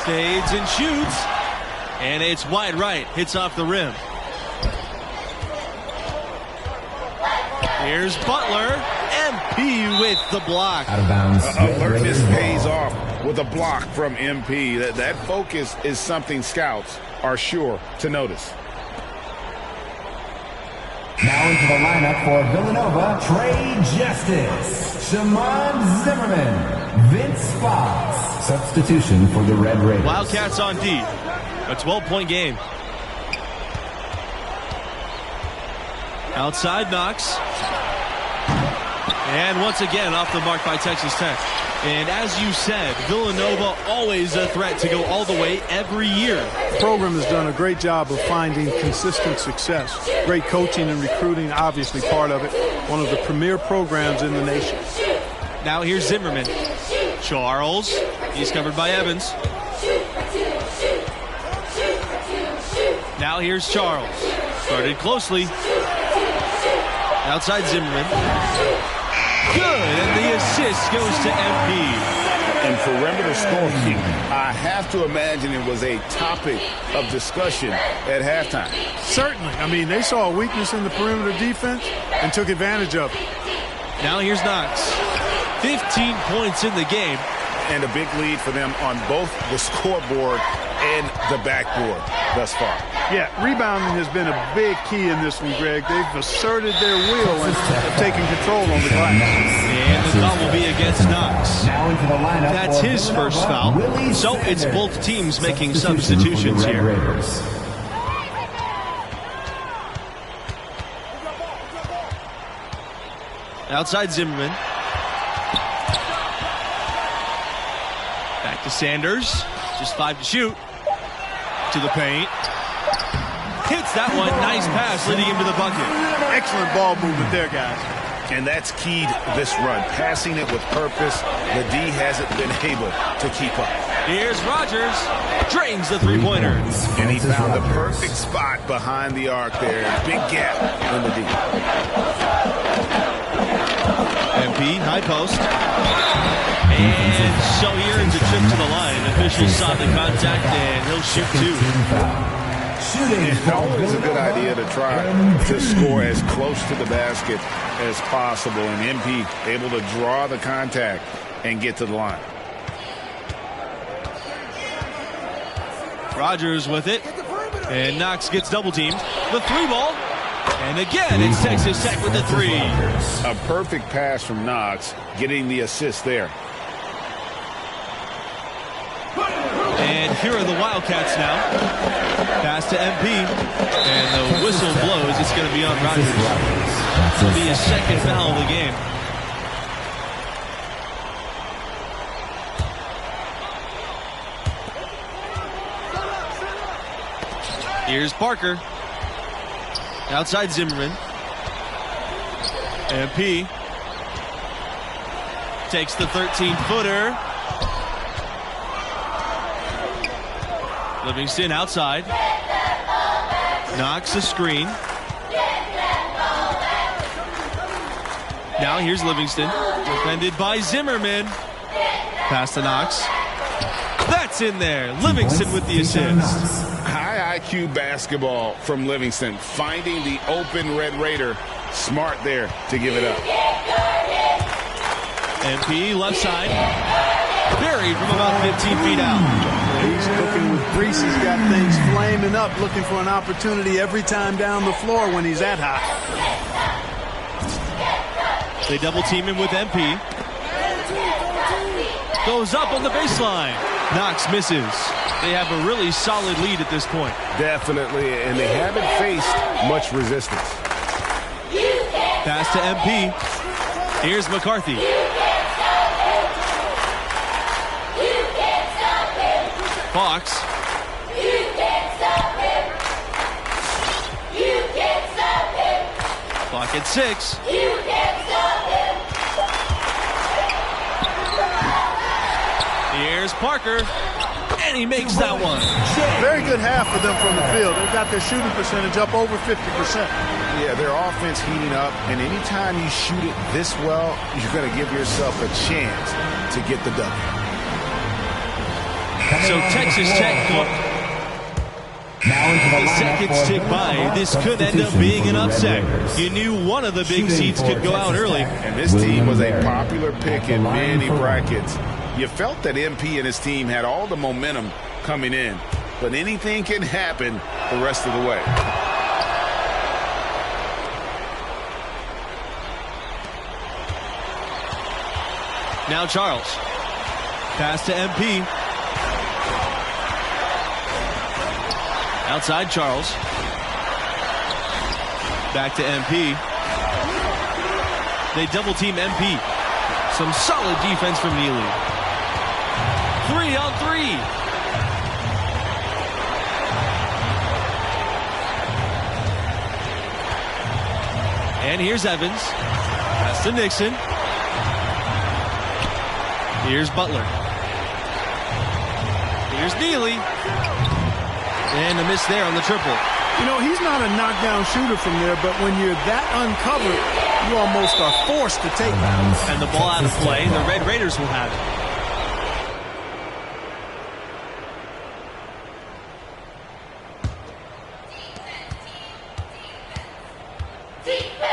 fades and shoots. And it's wide right. Hits off the rim. Here's Butler. MP with the block. Out of bounds. Alertness pays off with a block from MP. That focus is something scouts are sure to notice. Now into the lineup for Villanova, Trey Justice, Shaman Zimmerman, Vince Fox. Substitution for the Red Raiders. Wildcats on D. A 12-point game. Outside Knox. And once again off the mark by Texas Tech. And as you said, Villanova always a threat to go all the way every year. The program has done a great job of finding consistent success. Great coaching and recruiting, obviously part of it. One of the premier programs in the nation. Now here's Zimmerman. Charles. He's covered by Evans. Now here's Charles. Started closely. Outside Zimmerman. Good, and the assist goes to MP. And perimeter scoring, I have to imagine it was a topic of discussion at halftime. Certainly. I mean, they saw a weakness in the perimeter defense and took advantage of it. Now here's Knox. 15 points in the game. And a big lead for them on both the scoreboard and the backboard thus far. Yeah, rebounding has been a big key in this one, Greg. They've asserted their will and have taken control on the glass. And the foul will be against Knox. Now into the lineup. That's his first foul. So it's both teams making substitutions here. Raiders. Outside Zimmerman. Back to Sanders. Just 5 to shoot. To the paint. Hits that one. Nice pass leading him to the bucket. Excellent ball movement there, guys. And that's keyed this run. Passing it with purpose. The D hasn't been able to keep up. Here's Rogers. Drains the three-pointer. And he found the perfect spot behind the arc there. Big gap in the D. MP, high post. And so he earns a trip to the line. Officials saw the contact, and he'll shoot 2. It's always a good idea to try to score as close to the basket as possible. And MP able to draw the contact and get to the line. Rogers with it. And Knox gets double-teamed. The 3-ball. And again, it's Texas Tech with the 3. A perfect pass from Knox, getting the assist there. And here are the Wildcats now. Pass to MP. And the whistle blows. It's going to be on Rogers. It'll be his second foul of the game. Here's Parker. Outside Zimmerman. MP. takes the 13-footer. Livingston outside. Knocks a screen. Now here's Livingston. Defended by Zimmerman. Pass to Knox. That's in there. Livingston with the assist. High IQ basketball from Livingston. Finding the open Red Raider. Smart there to give it up. MP left side. Buried from about 15 feet out. He's cooking with grease. He's got things flaming up, looking for an opportunity every time down the floor when he's that high. They double team him with MP. Goes up on the baseline. Knox misses. They have a really solid lead at this point. Definitely, and they haven't faced much resistance. Pass to MP. Here's McCarthy. Fox. Clock at 6. Here's Parker. And he makes that one. Very good half for them from the field. They've got their shooting percentage up over 50%. Yeah, their offense heating up, and anytime you shoot it this well, you're going to give yourself a chance to get the W. So Texas Tech the seconds tick by. This could end up being an upset. You knew one of the big seeds could go out early. And this team was a popular pick in many brackets. You felt that MP and his team had all the momentum coming in, but anything can happen the rest of the way. Now Charles. Pass to MP. Outside Charles. Back to MP. They double team MP. Some solid defense from Neely. 3 on 3. And here's Evans. Pass to Nixon. Here's Butler. Here's Neely. And a miss there on the triple. You know, he's not a knockdown shooter from there, but when you're that uncovered, you almost are forced to take it. And the ball out of play, the Red Raiders will have it.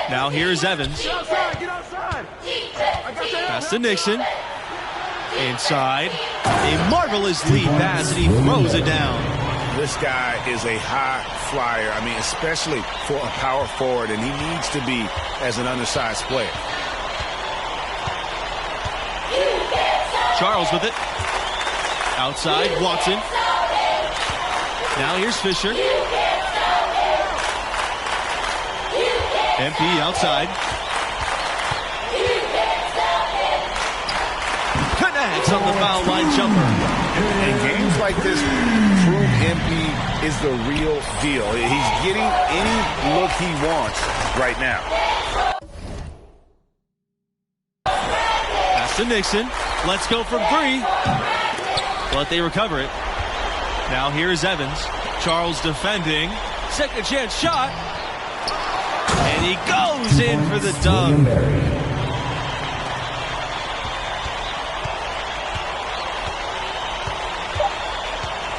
Now here's Evans. Get outside. Pass to Nixon. Inside. A marvelous lead pass, and he throws it down. This guy is a high flyer. I mean, especially for a power forward, and he needs to be as an undersized player. Charles with it. Outside, Watson. Now here's Fisher. MP outside. Connects on the foul line jumper. In games like this, prove MP is the real deal. He's getting any look he wants right now. Pass to Nixon. Let's go from 3. But they recover it. Now here's Evans. Charles defending. Second chance shot. And he goes in for the dunk.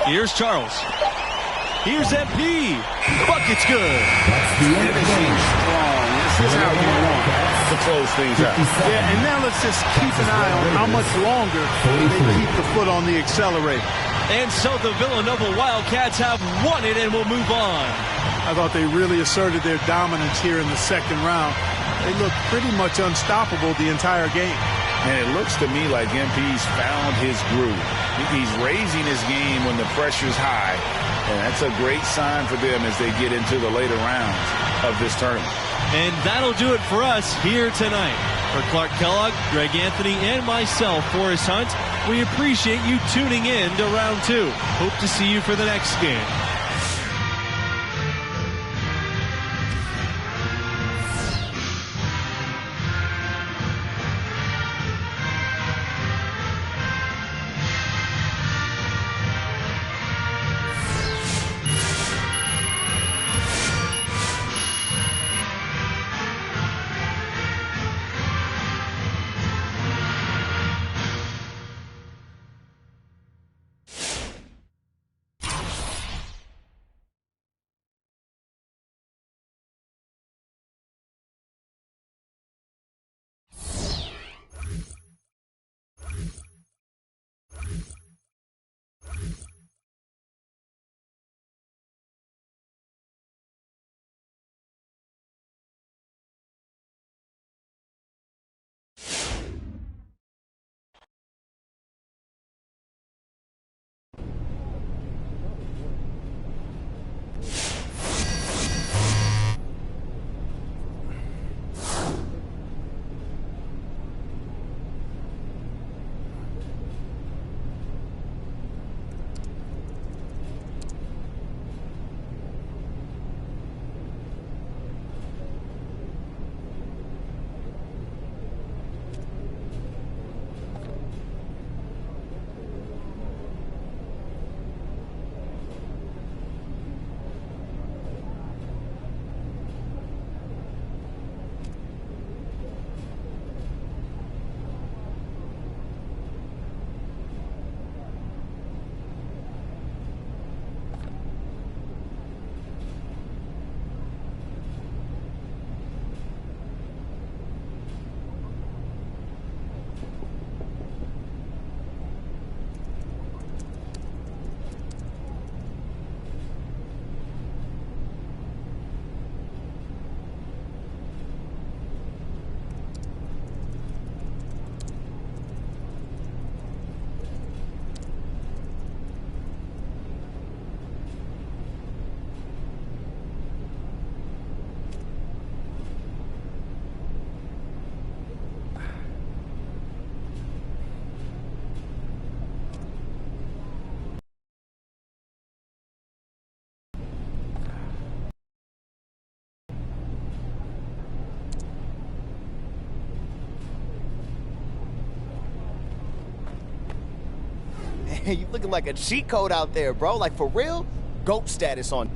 Here's Charles. Here's MP. Bucket's good. Finishing strong. This is how you want to close things out. Yeah, and now let's just keep an eye on how much longer they keep the foot on the accelerator. And so the Villanova Wildcats have won it and will move on. I thought they really asserted their dominance here in the second round. They looked pretty much unstoppable the entire game. And it looks to me like MP's found his groove. He's raising his game when the pressure's high, and that's a great sign for them as they get into the later rounds of this tournament. And that'll do it for us here tonight. For Clark Kellogg, Greg Anthony, and myself, Forrest Hunt, we appreciate you tuning in to round 2. Hope to see you for the next game. Man, you looking like a cheat code out there, bro. Like, for real? GOAT status on.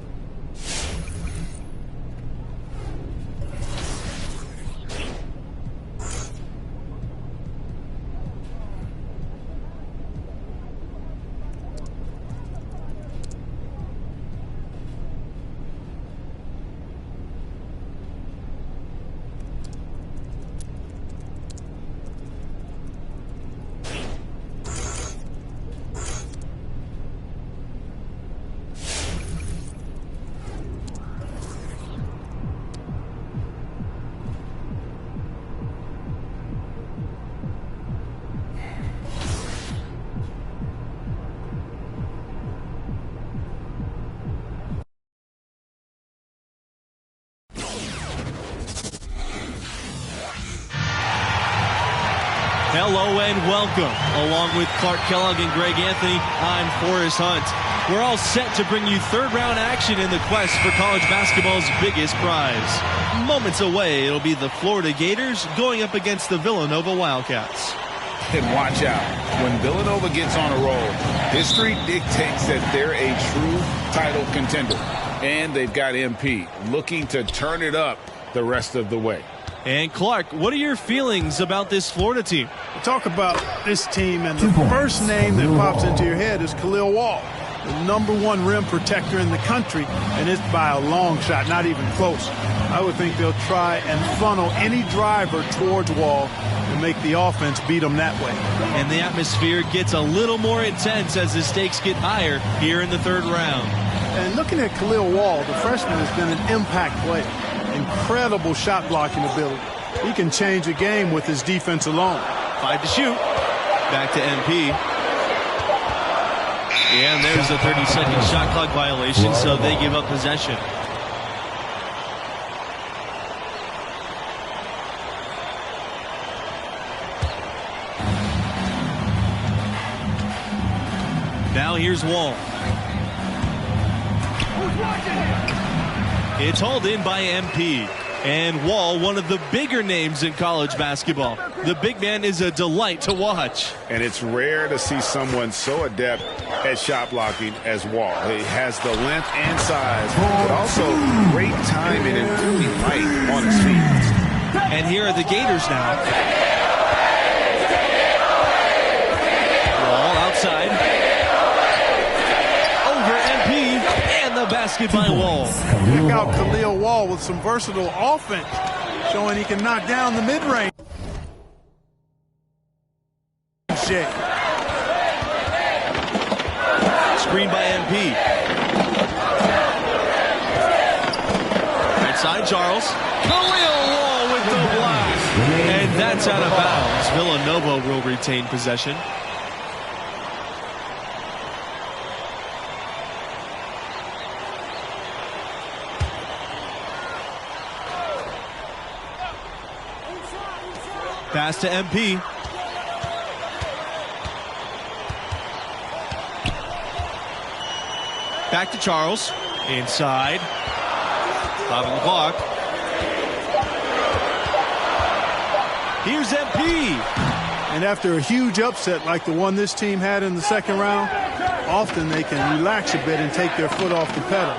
Hello and welcome. Along with Clark Kellogg and Greg Anthony, I'm Forrest Hunt. We're all set to bring you third-round action in the quest for college basketball's biggest prize. Moments away, it'll be the Florida Gators going up against the Villanova Wildcats. And watch out. When Villanova gets on a roll, history dictates that they're a true title contender. And they've got MP looking to turn it up the rest of the way. And Clark, what are your feelings about this Florida team? Talk about this team, and the first name that pops into your head is Khalil Wall, the #1 rim protector in the country, and it's by a long shot, not even close. I would think they'll try and funnel any driver towards Wall and make the offense beat them that way. And the atmosphere gets a little more intense as the stakes get higher here in the third round. And looking at Khalil Wall, the freshman has been an impact player. Incredible shot blocking ability. He can change a game with his defense alone. 5 to shoot. Back to MP. And there's a 30-second shot clock violation, so they give up possession. Now here's Wall. It's hauled in by MP. And Wall, one of the bigger names in college basketball. The big man is a delight to watch. And it's rare to see someone so adept at shot blocking as Wall. He has the length and size, but also great timing and really light on his feet. And here are the Gators now. Wall outside. Over MP, and the basket by Wall. Check out Khalil Wall with some versatile offense, showing he can knock down the mid-range. Screen by MP. Right side, Charles. Khalil Wall with the block. And that's out of bounds. Villanova will retain possession. Pass to MP. Back to Charles. Inside. Stopping the clock. Here's MP. And after a huge upset like the one this team had in the second round, often they can relax a bit and take their foot off the pedal.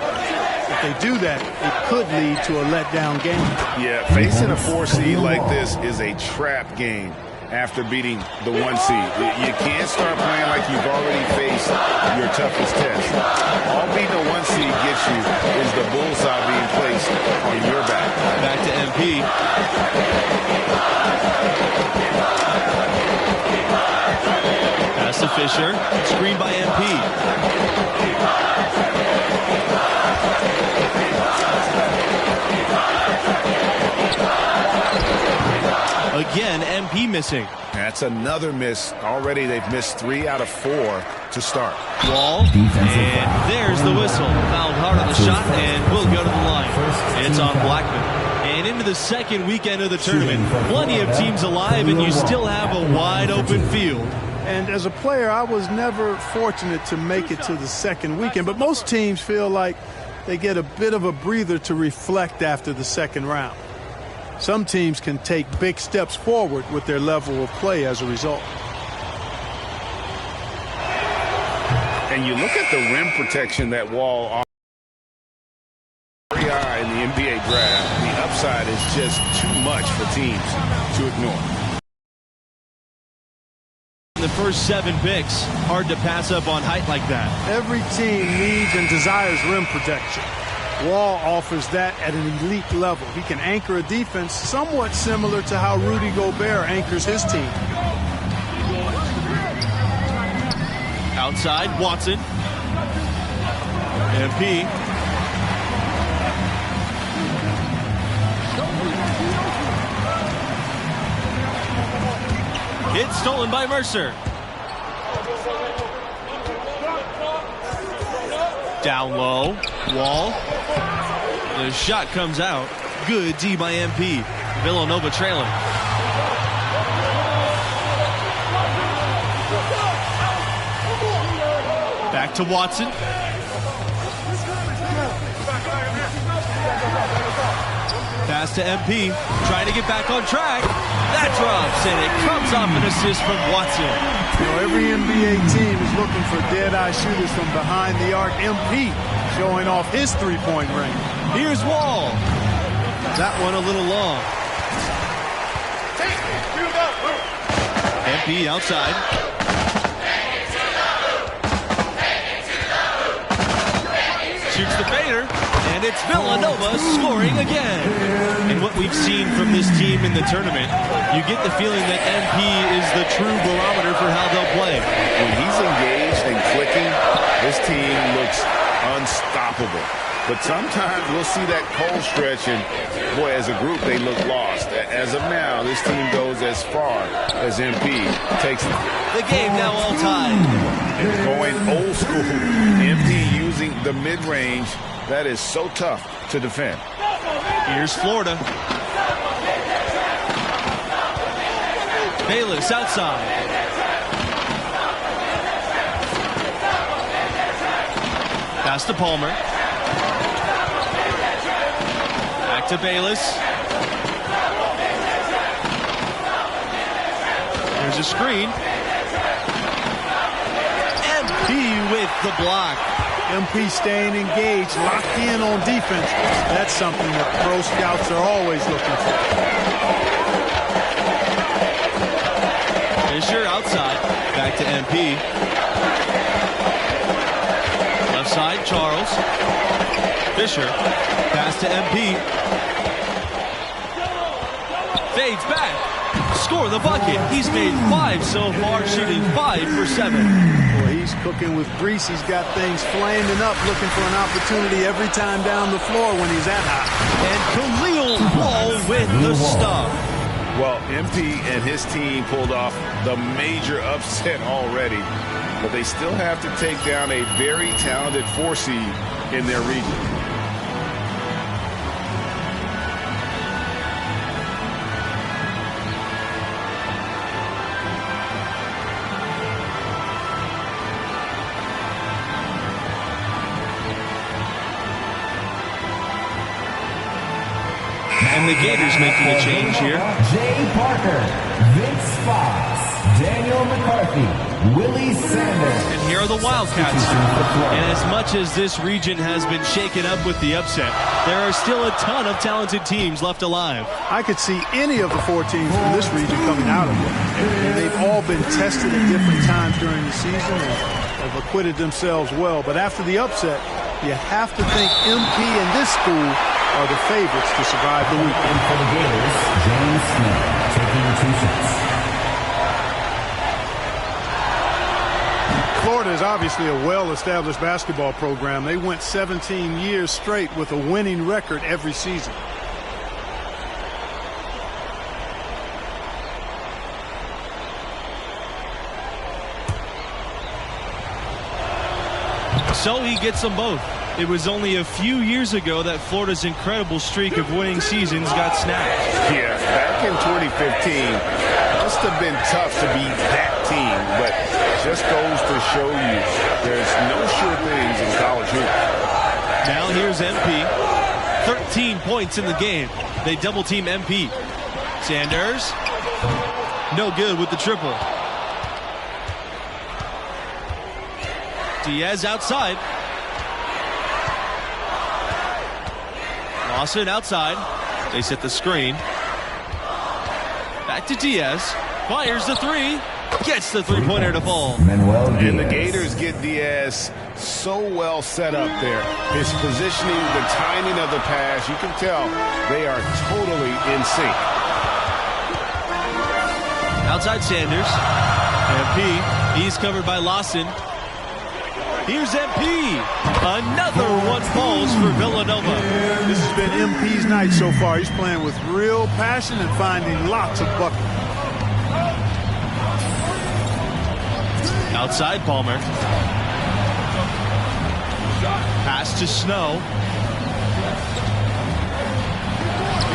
If they do that, it could lead to a letdown game. Yeah, facing a 4 seed like this is a trap game after beating the 1 seed. You can't start playing like you've already faced your toughest test. All beating a 1 seed gets you is the bullseye being placed on your back. Back to MP. Pass to Fisher. Screen by MP. Again, MP missing. That's another miss. Already they've missed 3 out of 4 to start. Wall, and there's the whistle. Fouled hard on the shot, and will go to the line. It's on Blackman. And into the second weekend of the tournament, plenty of teams alive, and you still have a wide open field. And as a player, I was never fortunate to make it to the second weekend, but most teams feel like they get a bit of a breather to reflect after the second round. Some teams can take big steps forward with their level of play as a result. And you look at the rim protection that Wall offers very high in the NBA draft. The upside is just too much for teams to ignore. The first 7 picks, hard to pass up on height like that. Every team needs and desires rim protection. Wall offers that at an elite level. He can anchor a defense somewhat similar to how Rudy Gobert anchors his team. Outside, Watson. MP. Hit stolen by Mercer. Down low. Wall. The shot comes out. Good D by MP. Villanova trailing. Back to Watson. Pass to MP. Trying to get back on track. That drops, and it comes off an assist from Watson. You know, every NBA team is looking for dead-eye shooters from behind the arc. MP showing off his three-point range. Here's Wall. That one a little long. MP outside. Shoots the fader, and it's Villanova scoring again. And what we've seen from this team in the tournament, you get the feeling that MP is the true barometer for how they'll play. When he's engaged and clicking, this team looks unstoppable. But sometimes we'll see that cold stretch, and boy, as a group, they look lost. As of now, this team goes as far as MP takes them. The game now all tied. And going old school, MP using the mid-range, that is so tough to defend. Here's Florida. Bayless outside. Pass to Palmer. Back to Bayless. There's a screen. MP with the block. MP staying engaged, locked in on defense. That's something that pro scouts are always looking for. Fisher outside. Back to MP. Left side, Charles. Fisher. Pass to MP. Fades back. Score the bucket. He's made 5 so far, shooting 5 for 7. Boy, he's cooking with grease. He's got things flaming up, looking for an opportunity every time down the floor when he's that hot. And Khalil Wall with the stop. Well, MP and his team pulled off the major upset already, but they still have to take down a very talented 4 seed in their region. And the Gators making a change here. Jay Parker, Vince Fox, Daniel McCarthy, Willie Sanders. And here are the Wildcats. And as much as this region has been shaken up with the upset, there are still a ton of talented teams left alive. I could see any of the 4 teams from this region coming out of it. And they've all been tested at different times during the season and have acquitted themselves well. But after the upset, you have to think MP and this school are the favorites to survive the weekend. And for the Gators, James Smith taking 2 shots. Florida is obviously a well-established basketball program. They went 17 years straight with a winning record every season. So he gets them both. It was only a few years ago that Florida's incredible streak of winning seasons got snapped. Yeah, back in 2015, must have been tough to beat that team, but just goes to show you there's no sure things in college hoops. Now here's MP. 13 points in the game. They double team MP. Sanders. No good with the triple. Diaz outside. Lawson outside. They set the screen. Back to Diaz. Fires the three. Gets the three-pointer to fall. And the Gators get Diaz so well set up there. His positioning, the timing of the pass, you can tell they are totally in sync. Outside Sanders. MP. He's covered by Lawson. Here's MP. Another one falls for Villanova. This has been MP's night so far. He's playing with real passion and finding lots of buckets. Outside Palmer. Pass to Snow.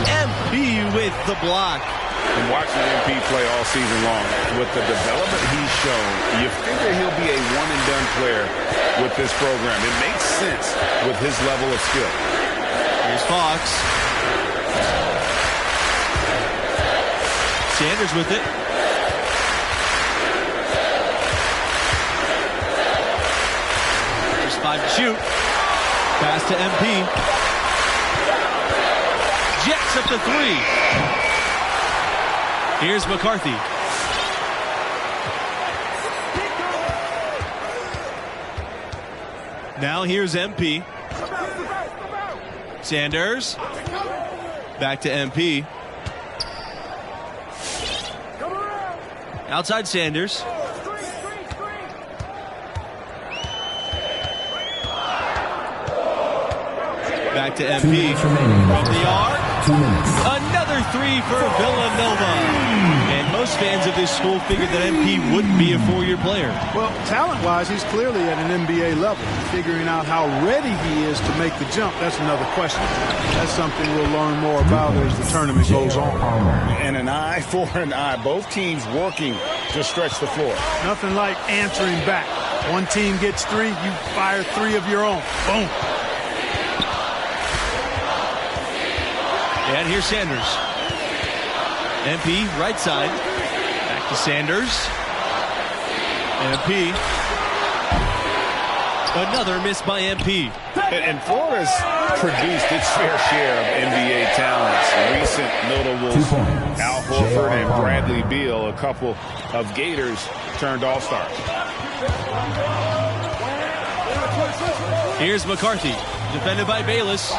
MP with the block. And watching MP play all season long, with the development he's shown, you figure he'll be a one-and-done player with this program. It makes sense with his level of skill. Here's Fox. Sanders with it. There's 5 to shoot. Pass to MP. Jets up to 3. Here's McCarthy. Now here's MP. Sanders. Back to MP. Outside Sanders. Back to MP. From the arc. 2 minutes. Another three for Villanova. And most fans of this school figured that MP wouldn't be a 4-year player. Well, talent-wise, he's clearly at an NBA level. Figuring out how ready he is to make the jump, that's another question. That's something we'll learn more about as the tournament goes on. And an eye for an eye. Both teams working to stretch the floor. Nothing like answering back. One team gets 3, you fire 3 of your own. Boom. And here's Sanders. MP, right side. Back to Sanders. MP. Another miss by MP. And Florida's produced its fair share of NBA talents. Recent notables, Al Horford and Bradley Beal, a couple of Gators turned All-Stars. Here's McCarthy, defended by Bayless.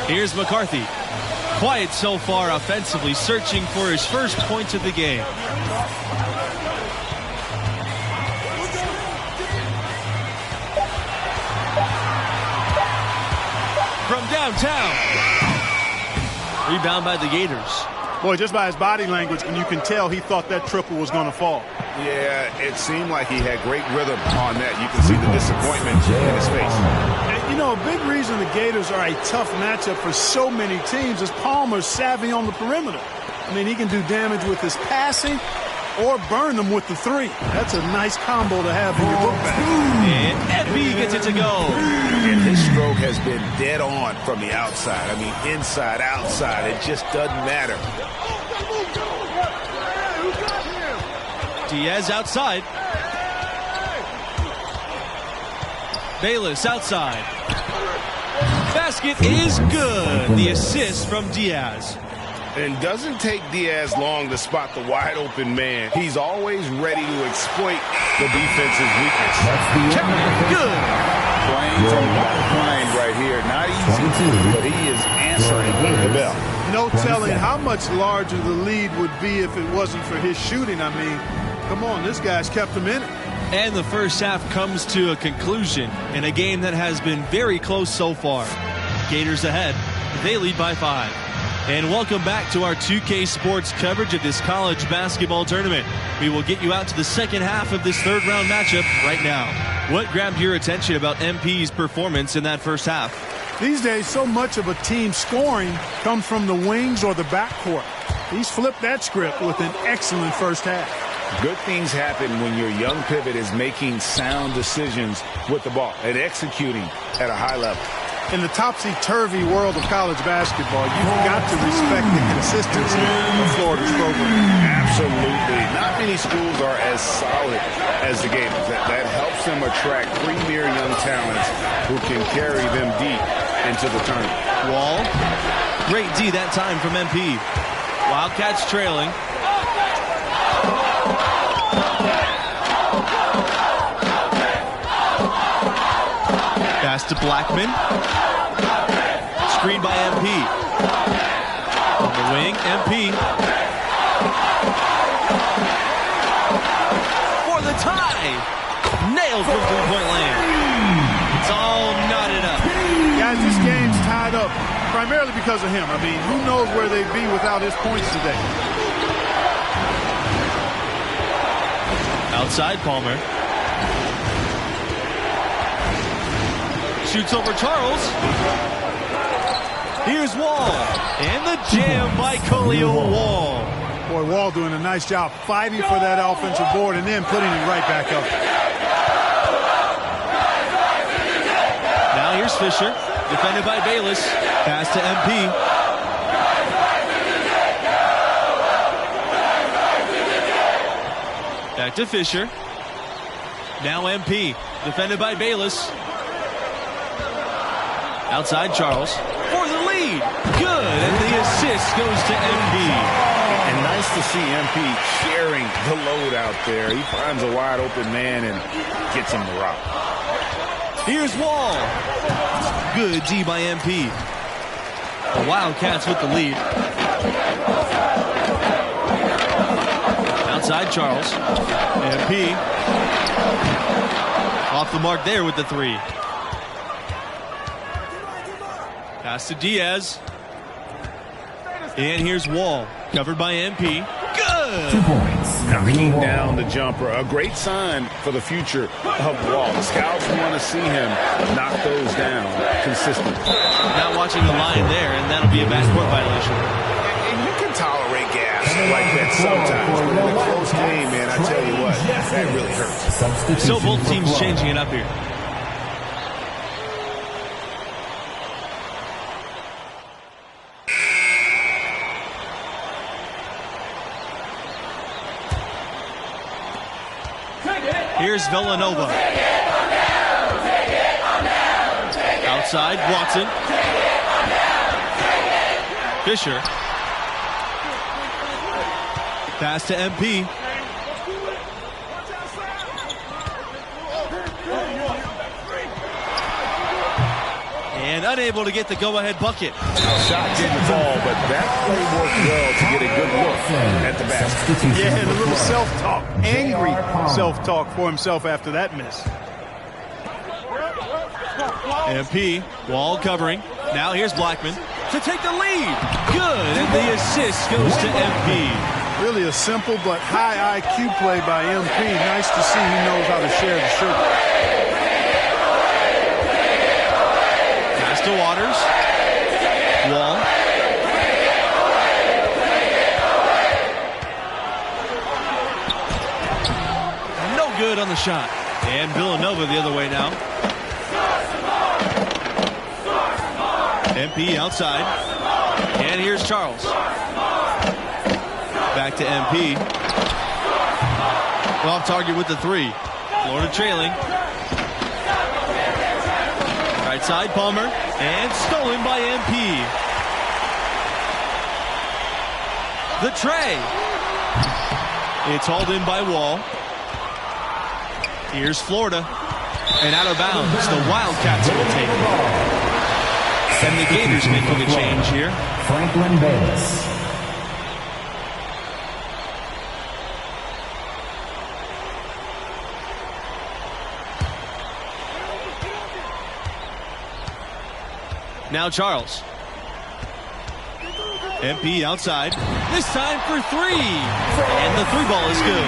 Here's McCarthy. Quiet so far offensively, searching for his first points of the game. From downtown. Rebound by the Gators. Boy, just by his body language, and you can tell he thought that triple was going to fall. Yeah, it seemed like he had great rhythm on that. You can see the disappointment in his face. And, you know, a big reason the Gators are a tough matchup for so many teams is Palmer's savvy on the perimeter. I mean, he can do damage with his passing or burn them with the 3. That's a nice combo to have in your book bag. And MP gets it to go. And his stroke has been dead on from the outside. I mean, inside, outside, it just doesn't matter. Diaz outside. Bayless outside. Basket is good. The assist from Diaz. And doesn't take Diaz long to spot the wide open man. He's always ready to exploit the defense's weakness. Good. Playing from behind right here. Not easy, but he is answering the bell. No telling how much larger the lead would be if it wasn't for his shooting. I mean, come on, this guy's kept him in it. And the first half comes to a conclusion in a game that has been very close so far. Gators ahead. They lead by 5. And welcome back to our 2K Sports coverage of this college basketball tournament. We will get you out to the second half of this third round matchup right now. What grabbed your attention about MP's performance in that first half? These days, so much of a team's scoring comes from the wings or the backcourt. He's flipped that script with an excellent first half. Good things happen when your young pivot is making sound decisions with the ball and executing at a high level. in the topsy-turvy world of college basketball, you've got to respect the consistency of Florida's program. Absolutely. Not many schools are as solid as the Gators. That helps them attract premier young talents who can carry them deep into the tournament. Wall. Great D that time from MP. Wildcats trailing. Pass to Blackman. Screen by MP. On the wing, MP. For the tie. Nailed from three-point land. It's all knotted up. Guys, this game's tied up primarily because of him. I mean, who knows where they'd be without his points today. Outside Palmer. Shoots over Charles. Here's Wall. And the jam by Khalil Wall. Boy, Wall doing a nice job fighting for that offensive board and then putting it right back up. Now here's Fisher. Defended by Bayless. Pass to MP. Back to Fisher. Now MP. Defended by Bayless. Outside Charles. For the lead. Good. And the assist goes to MP. And nice to see MP sharing the load out there. He finds a wide open man and gets him the rock. Here's Wall. Good D by MP. The Wildcats with the lead. Outside Charles. MP. Off the mark there with the three. Pass to Diaz. And here's Wall. Covered by MP. Good. 2 points. Knocking down the jumper. A great sign for the future of Wall. The scouts want to see him knock those down consistently. Not watching the line there, and that'll be a backcourt violation. And you can tolerate gas like that sometimes. But in a close game, man, I tell you what, that really hurts. So both teams changing it up here. Here's Villanova. Outside, Watson. Fisher. Pass to MP. And unable to get the go-ahead bucket. Shot didn't fall, but that play worked well to get a good look at the basket. Yeah, and a little self-talk, angry self-talk for himself after that miss. MP, Wall covering. Now here's Blackman to take the lead. Good, and the assist goes to MP. Really a simple but high IQ play by MP. Nice to see he knows how to share the sugar. Pass to Waters. Wall. No good on the shot. And Villanova the other way now. MP outside. And here's Charles. Back to MP. Off target with the three. Florida trailing. Right side, Palmer. And stolen by MP. The tray. It's hauled in by Wall. Here's Florida. And out of bounds. The Wildcats will take it. And the Gators making a change here. Franklin Bayless. Now Charles. MP outside. This time for three. And the three ball is good.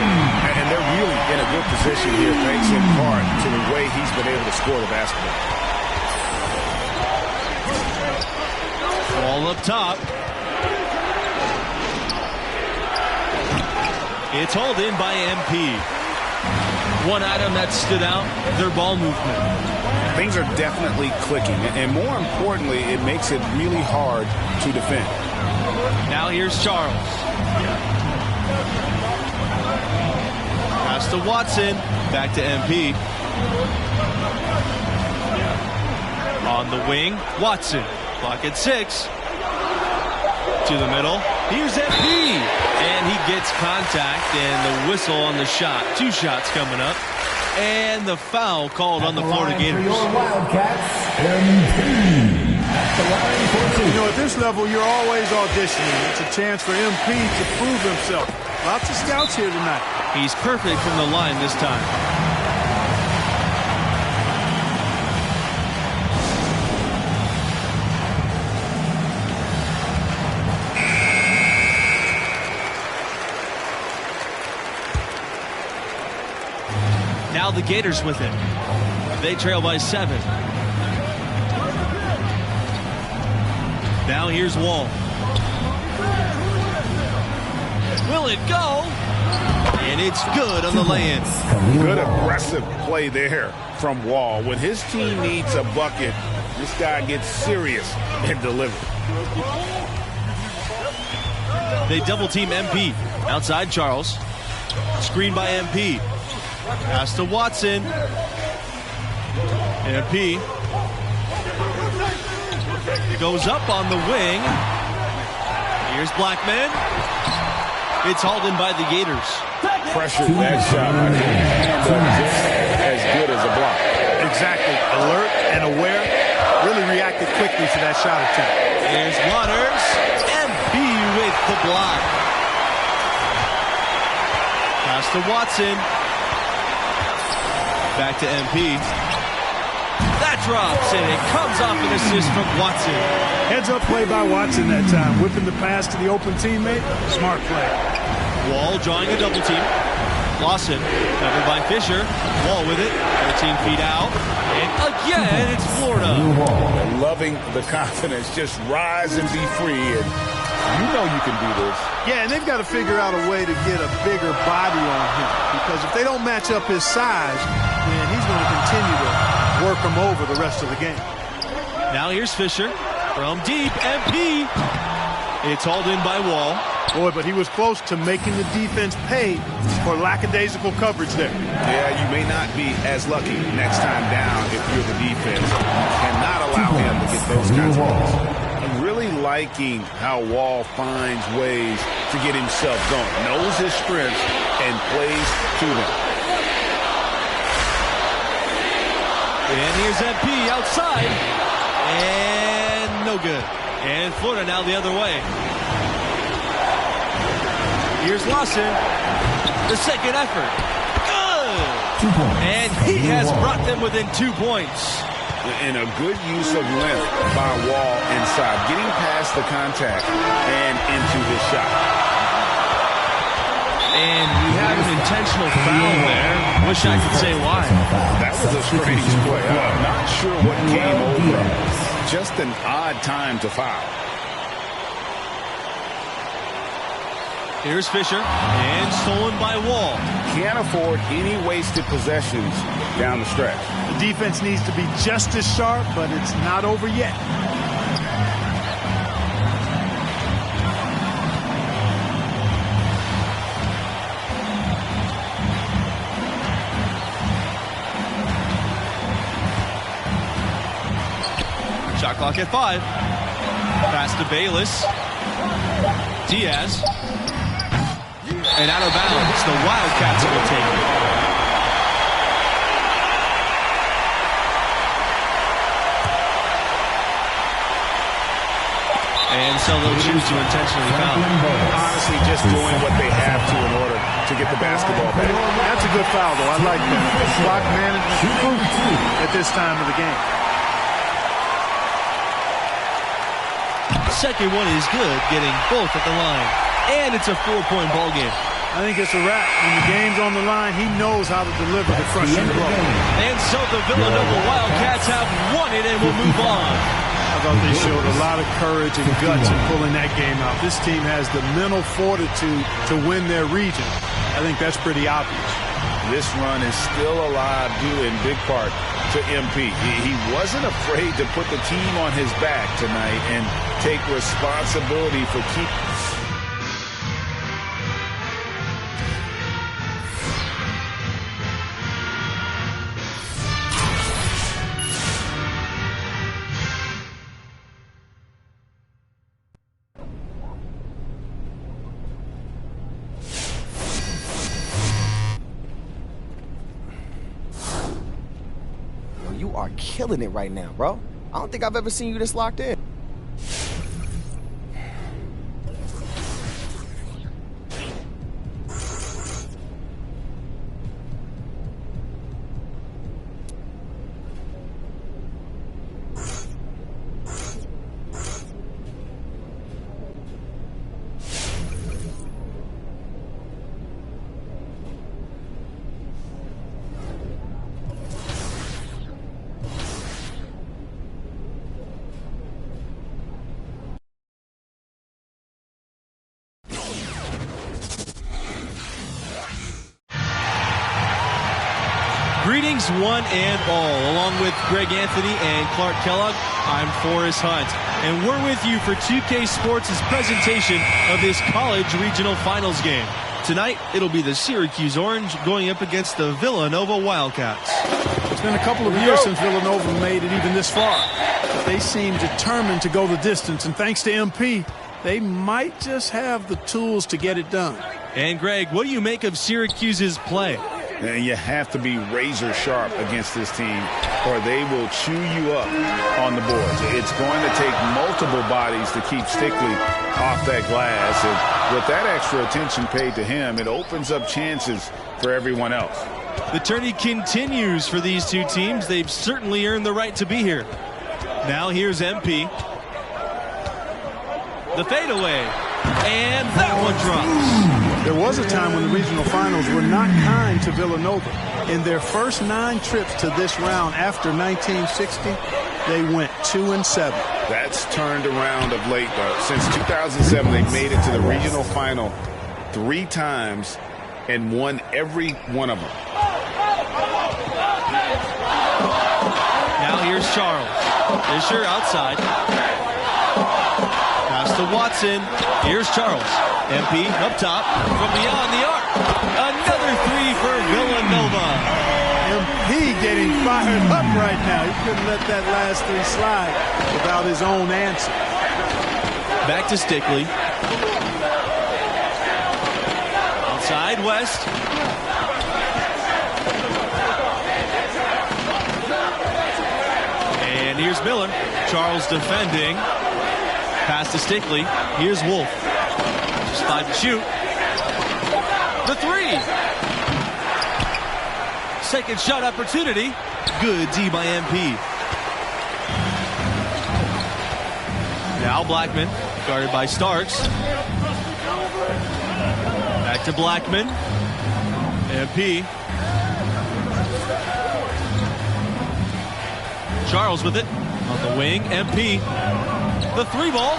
And they're really in a good position here, thanks in part to the way he's been able to score the basketball. Ball up top. It's hauled in by MP. One item that stood out, their ball movement. Things are definitely clicking, and more importantly, it makes it really hard to defend. Now here's Charles. Pass to Watson. Back to MP. On the wing, Watson. Clock at 6. To the middle. Here's MP. And he gets contact and the whistle on the shot. 2 shots coming up. And the foul called on the Florida Gators. For your Wildcats, MP. At the line for 2. You know, at this level, you're always auditioning. It's a chance for MP to prove himself. Lots of scouts here tonight. He's perfect from the line this time. Now the Gators with it. They trail by 7. Now here's Wall. Will it go? And it's good on the lay-in. Good aggressive play there from Wall. When his team needs a bucket, this guy gets serious and delivers. They double team MP. Outside Charles. Screen by MP. Pass to Watson. MP goes up on the wing. Here's Blackman. It's hauled in by the Gators. Pressured that shot. And just as good as a block. Exactly. Alert and aware. Really reacted quickly to that shot attempt. Here's Waters. MP with the block. Pass to Watson. Back to MP. That drops, and it comes off an assist from Watson. Heads-up play by Watson that time. Whipping the pass to the open teammate. Smart play. Wall drawing a double team. Lawson covered by Fisher. Wall with it. 13 feet out. And again, it's Florida. Loving the confidence. Just rise and be free. And you know you can do this. Yeah, and they've got to figure out a way to get a bigger body on him. Because if they don't match up his size, then he's going to continue to work him over the rest of the game. Now here's Fisher from deep. MP. It's hauled in by Wall. Boy, but he was close to making the defense pay for lackadaisical coverage there. Yeah, you may not be as lucky next time down if you're the defense. You cannot allow him to get those kinds of balls. I'm really liking how Wall finds ways to get himself going. Knows his strengths and plays to them. And here's MP outside. And no good. And Florida now the other way. Here's Lawson. The second effort. Good. And he has brought them within 2 points. And a good use of length by Wall inside. Getting past the contact and into his shot. And we have an intentional foul there. Wish I could say why. That was a strange play. I'm not sure what came over. Just an odd time to foul. Here's Fisher. And stolen by Wall. Can't afford any wasted possessions down the stretch. The defense needs to be just as sharp, but it's not over yet. Shot clock at 5. Pass to Bayless. Diaz. And out of bounds. The Wildcats will take it. And so they'll choose to intentionally foul. Honestly, just doing what they have to in order to get the basketball back. That's a good foul, though. I like that. Clock management at this time of the game. Second one is good, getting both at the line. And it's a 4-point ball game. I think it's a wrap. When the game's on the line, he knows how to deliver the crushing blow. And so the Villanova Wildcats have won it and will move on. I thought they showed a lot of courage and guts in pulling that game out. This team has the mental fortitude to win their region. I think that's pretty obvious. this run is still alive due in big part to MP. He wasn't afraid to put the team on his back tonight and take responsibility for keeping. You are killing it right now, bro. I don't think I've ever seen you this locked in. Greetings one and all. Along with Greg Anthony and Clark Kellogg, I'm Forrest Hunt. And we're with you for 2K Sports' presentation of this college regional finals game. Tonight, it'll be the Syracuse Orange going up against the Villanova Wildcats. It's been a couple of years since Villanova made it even this far. But they seem determined to go the distance, and thanks to MP, they might just have the tools to get it done. And Greg, what do you make of Syracuse's play? And you have to be razor sharp against this team or they will chew you up on the boards. It's going to take multiple bodies to keep Stickley off that glass. And with that extra attention paid to him, it opens up chances for everyone else. The tourney continues for these two teams. They've certainly earned the right to be here. Now here's MP. The fadeaway. And that one drops. There was a time when the regional finals were not kind to Villanova. In their first 9 trips to this round after 1960, they went 2-7. That's turned around of late, though. Since 2007, they made it to the regional final 3 times and won every one of them. Now here's Charles. Fisher outside. Pass to Watson. Here's Charles. MP up top from beyond the arc. Another 3 for Villanova. MP getting fired up right now. He couldn't let that last 3 slide without his own answer. Back to Stickley. Outside West. And here's Miller. Charles defending. Pass to Stickley. Here's Wolf. Just 5 to shoot. The 3. Second shot opportunity. Good D by MP. Now Blackman, guarded by Starks. Back to Blackman. MP. Charles with it. On the wing, MP. The 3 ball.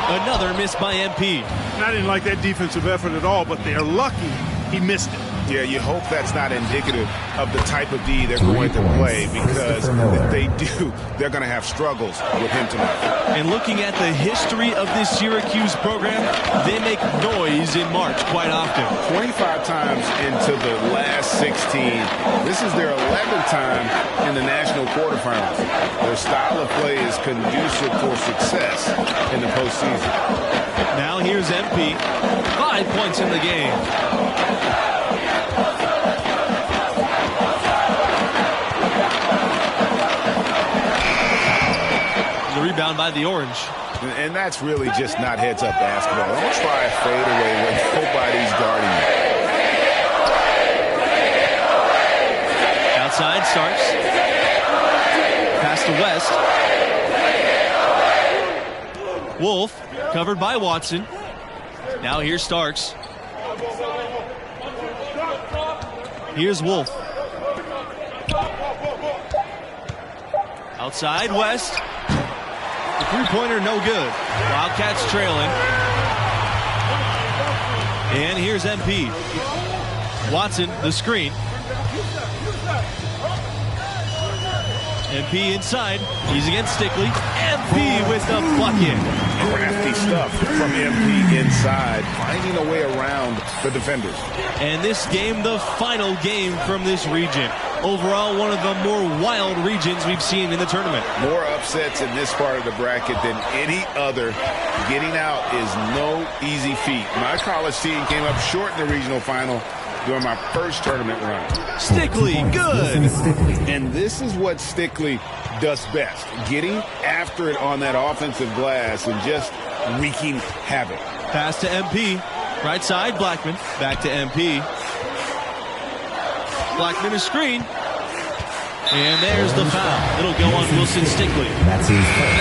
Another miss by MP. I didn't like that defensive effort at all, but they're lucky he missed it. Yeah, you hope that's not indicative of the type of D they're going to play, because if they do, they're going to have struggles with him tonight. And looking at the history of this Syracuse program, they make noise in March quite often. 25 times into the last 16. This is their 11th time in the national quarterfinals. Their style of play is conducive for success in the postseason. Now here's MP. 5 points in the game. The rebound by the Orange. And that's really just not heads-up basketball. Don't try a fadeaway when nobody's guarding you. Outside, Starks. Pass to West. Wolf, covered by Watson. Now here's Starks. Here's Wolf. Outside, West. The three-pointer, no good. Wildcats trailing. And here's MP. Watson, the screen. MP inside. He's against Stickley. MP with the bucket. Crafty stuff from MP inside, finding a way around the defenders. And this game, the final game from this region. Overall, one of the more wild regions we've seen in the tournament. More upsets in this part of the bracket than any other. Getting out is no easy feat. My college team came up short in the regional final during my first tournament run. Stickley, good. And this is what Stickley does best. Getting after it on that offensive glass and just wreaking havoc. Pass to MP. Right side, Blackman. Back to MP. Blackman, a screen. And there's the foul. It'll go on Wilson Stickley. That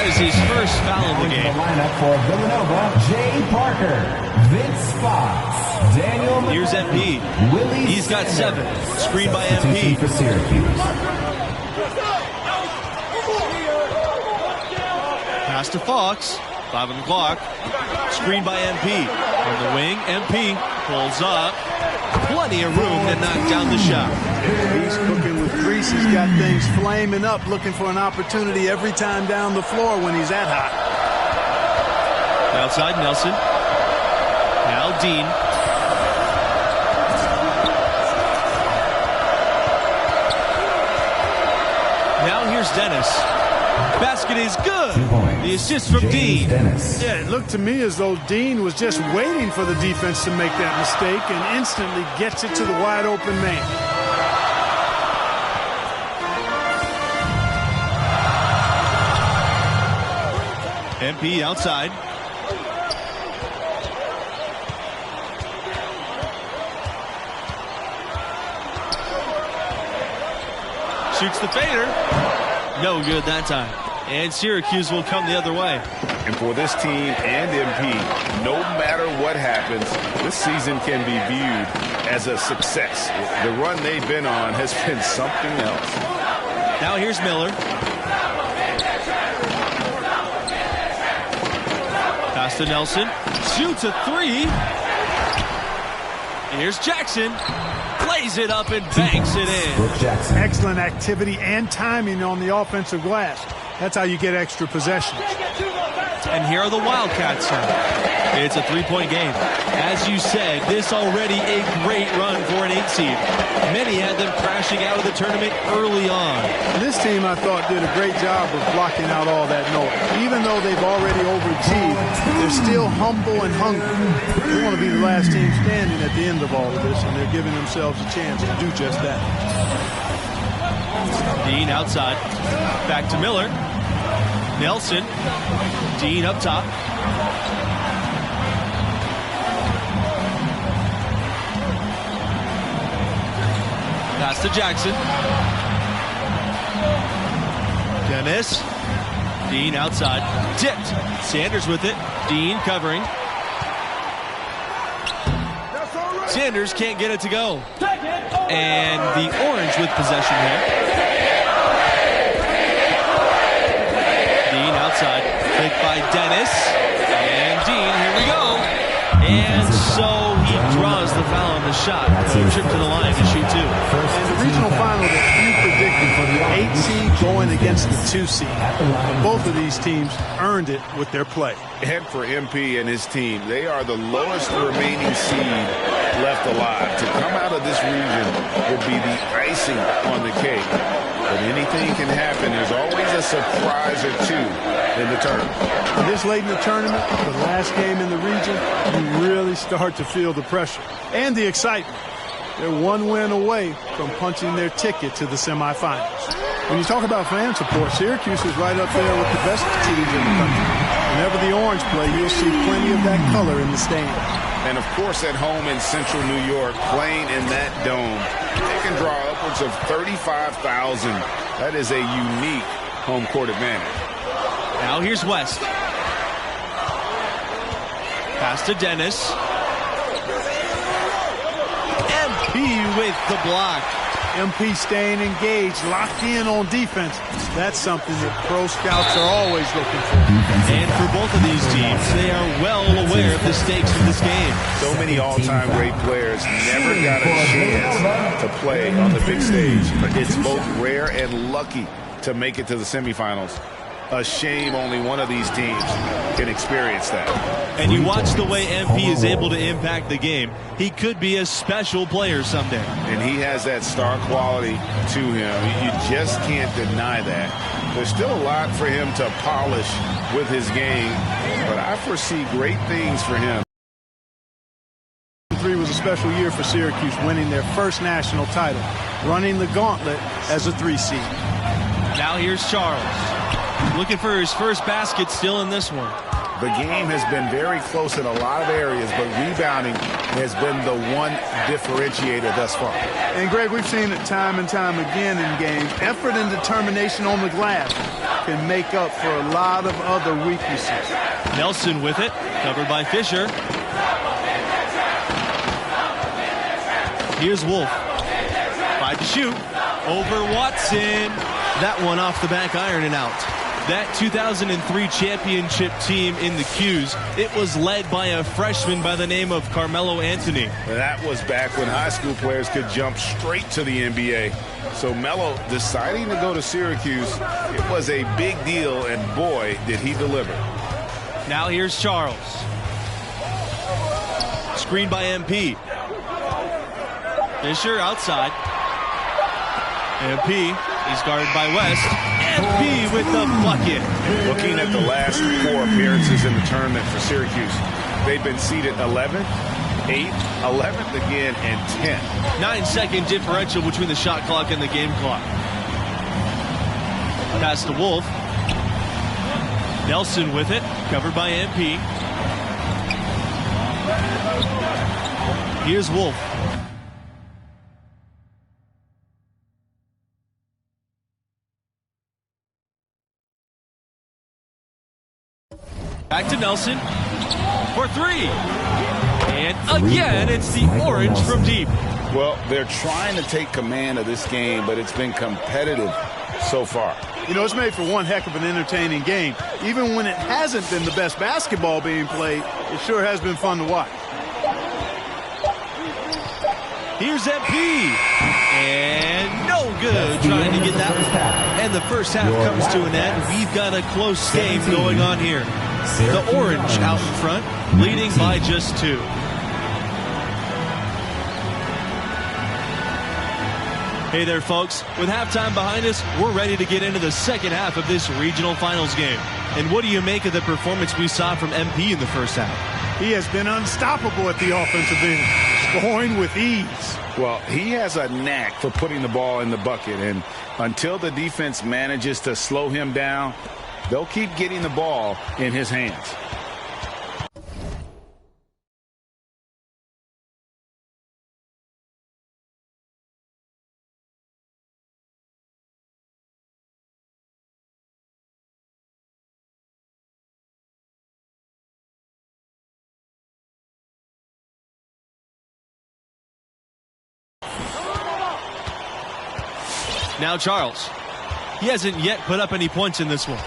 is his first foul of the game. The lineup for Villanova, Jay Parker, Vince Fox, Daniel McCarthy. Here's MP. Willie He's got 7. Screen by Substitution MP. for Syracuse. Pass to Fox. 5 on the clock. Screen by MP. On the wing, MP pulls up. Plenty of room to knock down the shot. He's cooking with grease. He's got things flaming up, looking for an opportunity every time down the floor when he's that hot. Outside Nelson. Now Dean. Now here's Dennis. Basket is good. The assist from Dean. Yeah, it looked to me as though Dean was just waiting for the defense to make that mistake and instantly gets it to the wide open man. MP outside. Shoots the fader. No good that time. And Syracuse will come the other way. And for this team and MP, no matter what happens, this season can be viewed as a success. The run they've been on has been something else. Now here's Miller. Pass to Nelson. Shoots a 3. And here's Jackson. Plays it up and banks it in. Excellent activity and timing on the offensive glass. That's how you get extra possessions. And here are the Wildcats now. It's a 3-point game. As you said, this already a great run for an 8 seed. Many had them crashing out of the tournament early on. This team, I thought, did a great job of blocking out all that noise. Even though they've already overachieved, they're still humble and hungry. They want to be the last team standing at the end of all of this, and they're giving themselves a chance to do just that. Dean outside. Back to Miller. Nelson. Dean up top. Pass to Jackson. Dennis. Dean outside. Tipped. Sanders with it. Dean covering. Sanders can't get it to go. And the Orange with possession here. Dean outside. Picked by Dennis. And Dean, here we go. And so he draws the foul on the shot. Trip to the line to shoot 2. In the regional final that few predicted for the 8 seed going against the 2 seed. Both of these teams earned it with their play. And for MP and his team, they are the lowest remaining seed left alive. To come out of this region will be the icing on the cake. But anything can happen. There's always a surprise or two in the tournament. And this late in the tournament, the last game in the region, you really start to feel the pressure and the excitement. They're one win away from punching their ticket to the semifinals. When you talk about fan support, Syracuse is right up there with the best teams in the country. Whenever the Orange play, you'll see plenty of that color in the stands. And, of course, at home in central New York, playing in that dome, they can draw upwards of 35,000. That is a unique home court advantage. Now here's West. Pass to Dennis. MP with the block. MP staying engaged, locked in on defense. That's something that pro scouts are always looking for. And for both of these teams, they are well aware of the stakes of this game. So many all-time great players never got a chance to play on the big stage. It's both rare and lucky to make it to the semifinals. A shame only one of these teams can experience that. And you watch the way MP is able to impact the game. He could be a special player someday. And he has that star quality to him. You just can't deny that. There's still a lot for him to polish with his game, but I foresee great things for him. 2003 was a special year for Syracuse, winning their first national title, running the gauntlet as a 3 seed. Now here's Charles. Looking for his first basket still in this one. The game has been very close in a lot of areas, but rebounding has been the one differentiator thus far. And, Greg, we've seen it time and time again in games. Effort and determination on the glass can make up for a lot of other weaknesses. Nelson with it, covered by Fisher. Here's Wolf. 5 to shoot. Over Watson. That one off the back iron and out. That 2003 championship team in the Qs, it was led by a freshman by the name of Carmelo Anthony. That was back when high school players could jump straight to the NBA. So Melo deciding to go to Syracuse, it was a big deal, and boy, did he deliver. Now here's Charles. Screened by MP. Fisher outside. MP, he's guarded by West. MP with the bucket. Looking at the last 4 appearances in the tournament for Syracuse, they've been seeded 11th, 8th, 11th again, and 10th. 9-second differential between the shot clock and the game clock. Pass to Wolf. Nelson with it, covered by MP. Here's Wolf. Back to Nelson for 3. And again, it's the orange from deep. Well, they're trying to take command of this game, but it's been competitive so far. You know, it's made for one heck of an entertaining game. Even when it hasn't been the best basketball being played, it sure has been fun to watch. Here's MP. And no good trying to get that one. And the first half comes to an end. We've got a close game going on here. The orange out in front, leading by just 2. Hey there, folks. With halftime behind us, we're ready to get into the second half of this regional finals game. And what do you make of the performance we saw from MP in the first half? He has been unstoppable at the offensive end, scoring with ease. Well, he has a knack for putting the ball in the bucket, and until the defense manages to slow him down, they'll keep getting the ball in his hands. Now Charles. He hasn't yet put up any points in this one.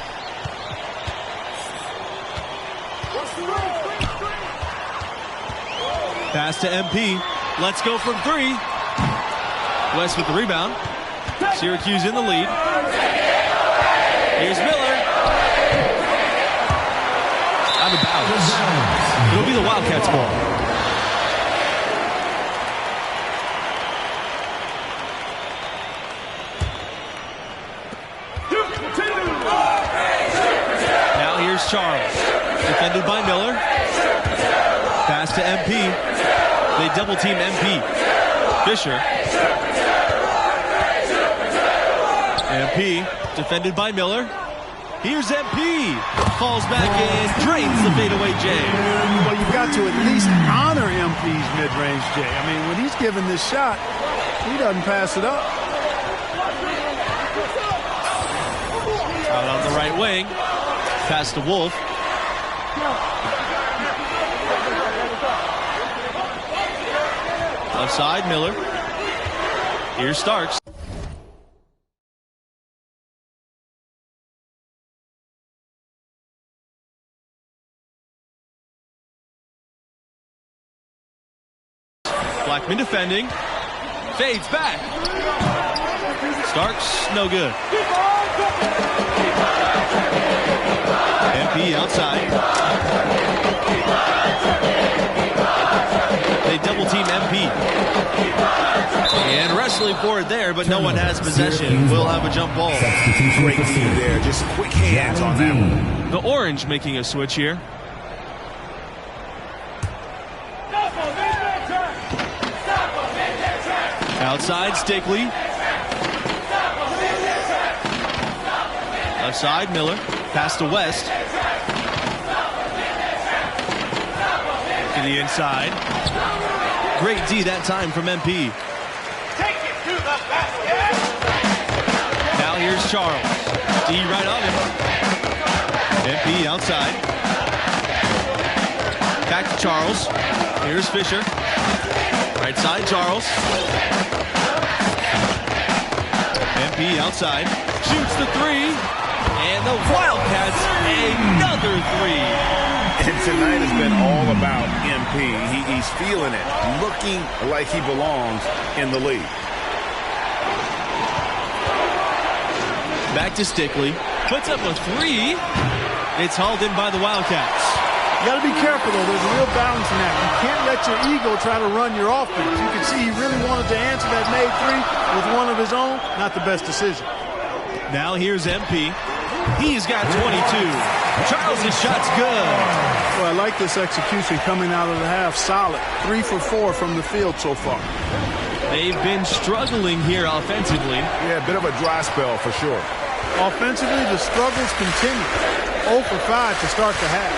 Pass to MP. Let's go from 3. West with the rebound. Syracuse in the lead. Here's Miller. Out of bounds. It'll be the Wildcats' ball. Now here's Charles. Defended by Miller. Pass to MP. They double team MP. Fisher. MP defended by Miller. Here's MP. Falls back and drains the fadeaway J. Well, you've got to at least honor MP's mid-range J. I mean, when he's given this shot, he doesn't pass it up. Out on the right wing. Pass to Wolf. Left side, Miller. Here's Starks. Blackman defending. Fades back. Starks, no good. MP outside. They double team MP. And wrestling for it there, but no one has possession. We'll have a jump ball. Great move there. Just quick hands on that one. The Orange making a switch here. Outside, Stickley. Left side, Miller. Pass to West. To the inside. Great D that time from MP. Now here's Charles. D right on him. MP outside. Back to Charles. Here's Fisher. Right side, Charles. MP outside. Shoots the three. And the Wildcats, another three. And tonight has been all about MP. He's feeling it, looking like he belongs in the league. Back to Stickley. Puts up a three. It's hauled in by the Wildcats. You got to be careful, though. There's a real balancing act. You can't let your ego try to run your offense. You can see he really wanted to answer that made three with one of his own. Not the best decision. Now here's MP. He's got 22. Charles' shot's good. Well, I like this execution coming out of the half. Solid. 3 for 4 from the field so far. They've been struggling here offensively. Yeah, a bit of a dry spell for sure. Offensively, the struggles continue. 0 for 5 to start the half.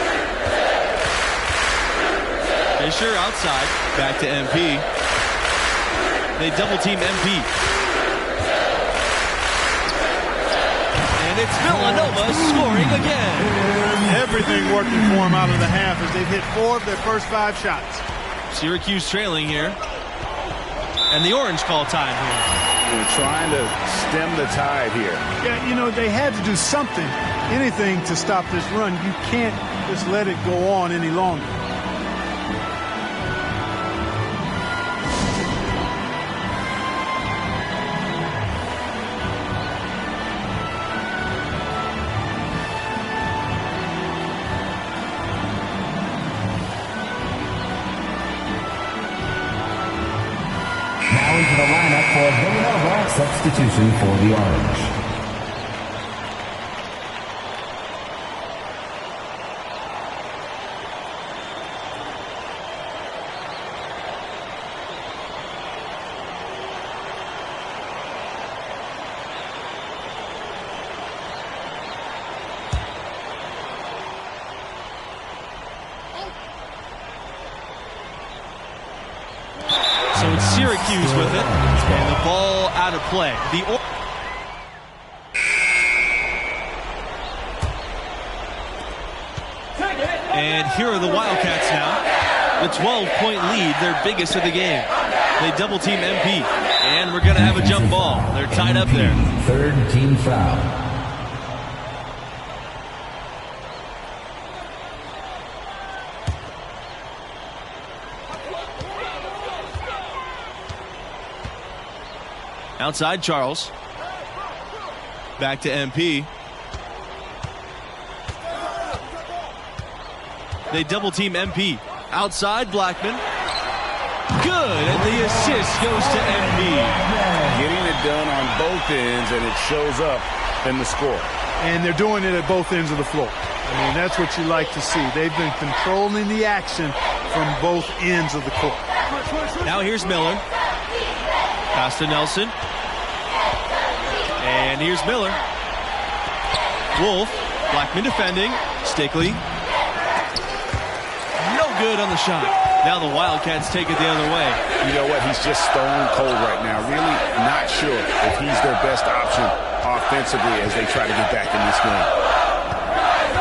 Fisher outside. Back to MP. They double team MP. And it's Villanova scoring again. Everything working for them out of the half as they've hit 4 of their first 5 shots. Syracuse trailing here. And the Orange call time here. They're trying to stem the tide here. Yeah, you know, they had to do something, anything to stop this run. You can't just let it go on any longer. Now into the lineup for Villanova. Substitution for the Orange. So it's Syracuse with it, and the ball out of play. And here are the Wildcats now. The 12-point lead, their biggest of the game. They double team MP, and we're going to have a jump ball. They're tied up there. Third team foul. Outside Charles. Back to MP. They double team MP. Outside Blackman. Good, and the assist goes to MP. Getting it done on both ends, and it shows up in the score. And they're doing it at both ends of the floor. I mean, that's what you like to see. They've been controlling the action from both ends of the court. Now here's Miller. Pass to Nelson. And here's Miller. Wolf. Blackman defending. Stickley. No good on the shot. Now the Wildcats take it the other way. You know what? He's just stone cold right now. Really not sure if he's their best option offensively as they try to get back in this game.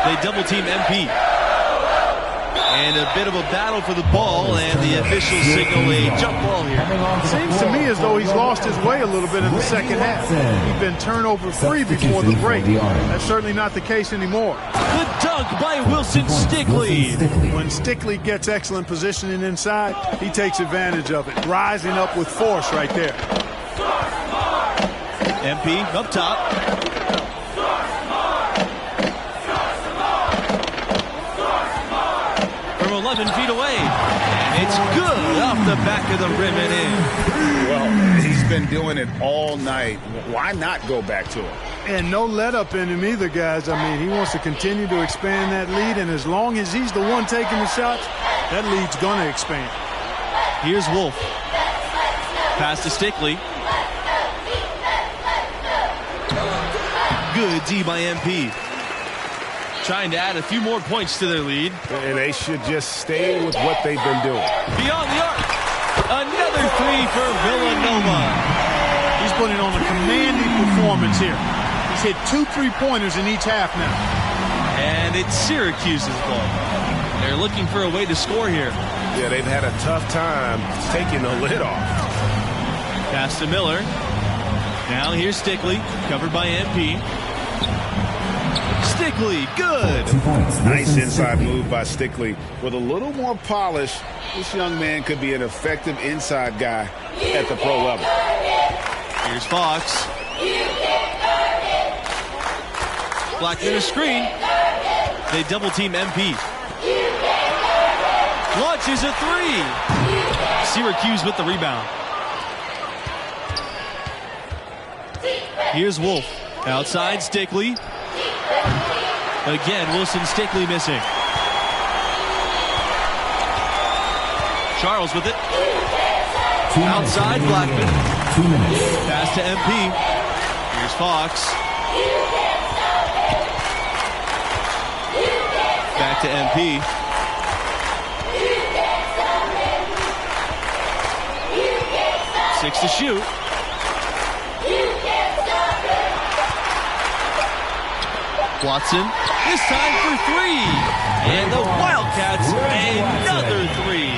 They double team MP. And a bit of a battle for the ball, and the officials signal a jump ball here. Seems to me as though he's lost his way a little bit in the second half. He's been turnover-free before the break. That's certainly not the case anymore. Good dunk by Wilson Stickley. When Stickley gets excellent positioning inside, he takes advantage of it, rising up with force right there. MP up top. From 11 feet away. It's good off the back of the rim and in. Well, he's been doing it all night. Why not go back to it? And no let-up in him either, guys. I mean, he wants to continue to expand that lead, and as long as he's the one taking the shots, that lead's going to expand. Here's Wolf. Pass to Stickley. Good D by MP. Trying to add a few more points to their lead. And they should just stay with what they've been doing. Beyond the arc. Another three for Villanova. He's putting on a commanding performance here. He's hit 2 3-pointers in each half now. And it's Syracuse's ball. They're looking for a way to score here. Yeah, they've had a tough time taking the lid off. Pass to Miller. Now here's Stickley, covered by MP. Stickley, good. Nice inside move by Stickley. With a little more polish, this young man could be an effective inside guy at the pro level. Here's Fox. Blackman a screen. They double team MP. Launches a three. Syracuse with the rebound. Here's Wolf. Outside Stickley. Again, Wilson Stickley missing. Charles with it. Outside Blackman. 2 minutes. Pass to MP. Here's Fox. Back to MP. Six to shoot. Watson, this time for three. And the Wildcats, another three.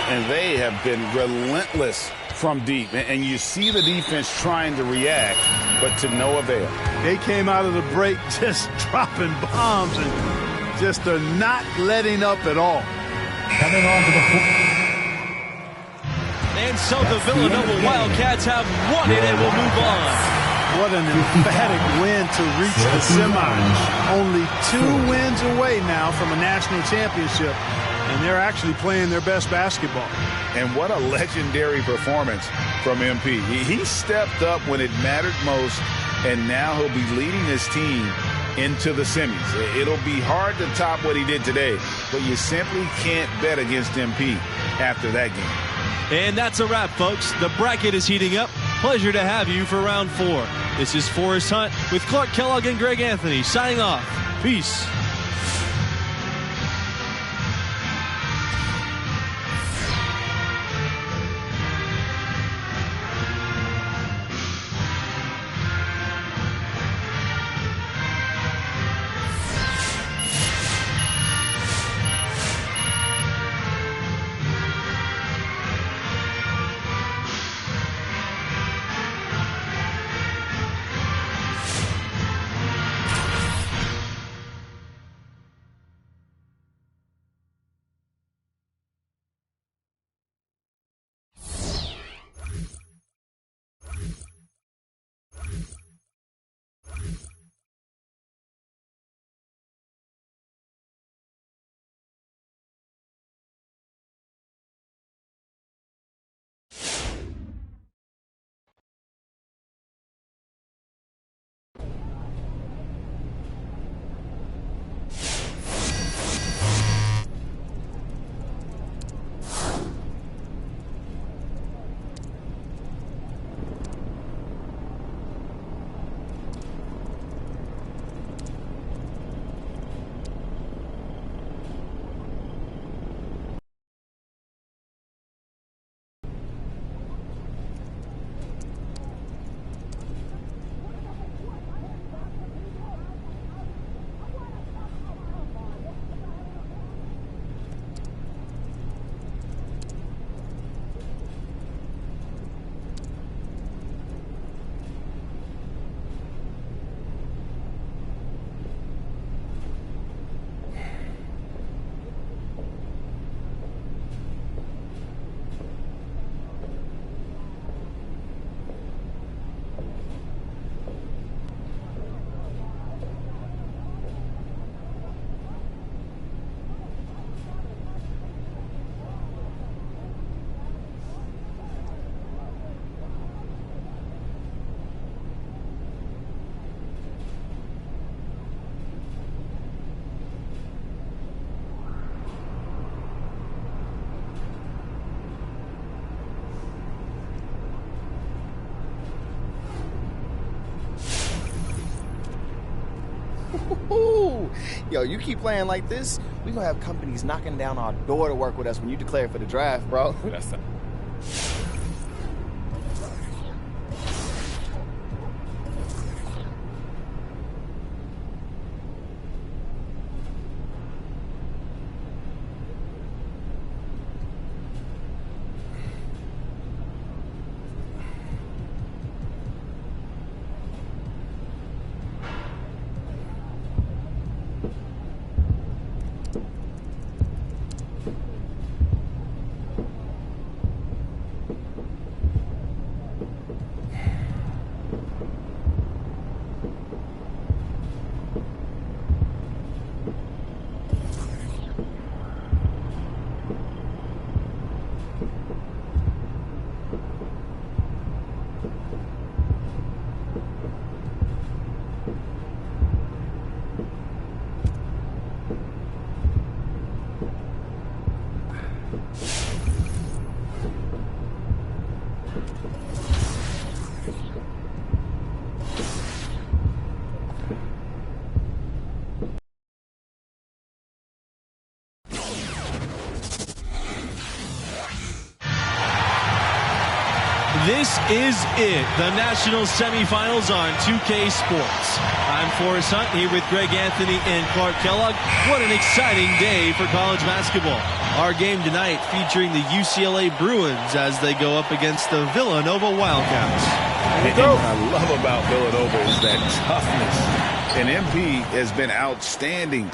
And they have been relentless from deep. And you see the defense trying to react, but to no avail. They came out of the break just dropping bombs and just are not letting up at all. Coming on to the floor. And so the Villanova Wildcats have won it and will move on. What an emphatic win to reach the semis. Only 2 wins away now from a national championship, and they're actually playing their best basketball. And what a legendary performance from MP. He stepped up when it mattered most, and now he'll be leading his team into the semis. It'll be hard to top what he did today, but you simply can't bet against MP after that game. And that's a wrap, folks. The bracket is heating up. Pleasure to have you for round 4. This is Forrest Hunt with Clark Kellogg and Greg Anthony signing off. Peace. Yo, you keep playing like this, we gonna have companies knocking down our door to work with us when you declare for the draft, bro. That's This is it, the national semifinals on 2K Sports. I'm Forrest Hunt here with Greg Anthony and Clark Kellogg. What an exciting day for college basketball. Our game tonight featuring the UCLA Bruins as they go up against the Villanova Wildcats. And what I love about Villanova is that toughness. And MP has been outstanding.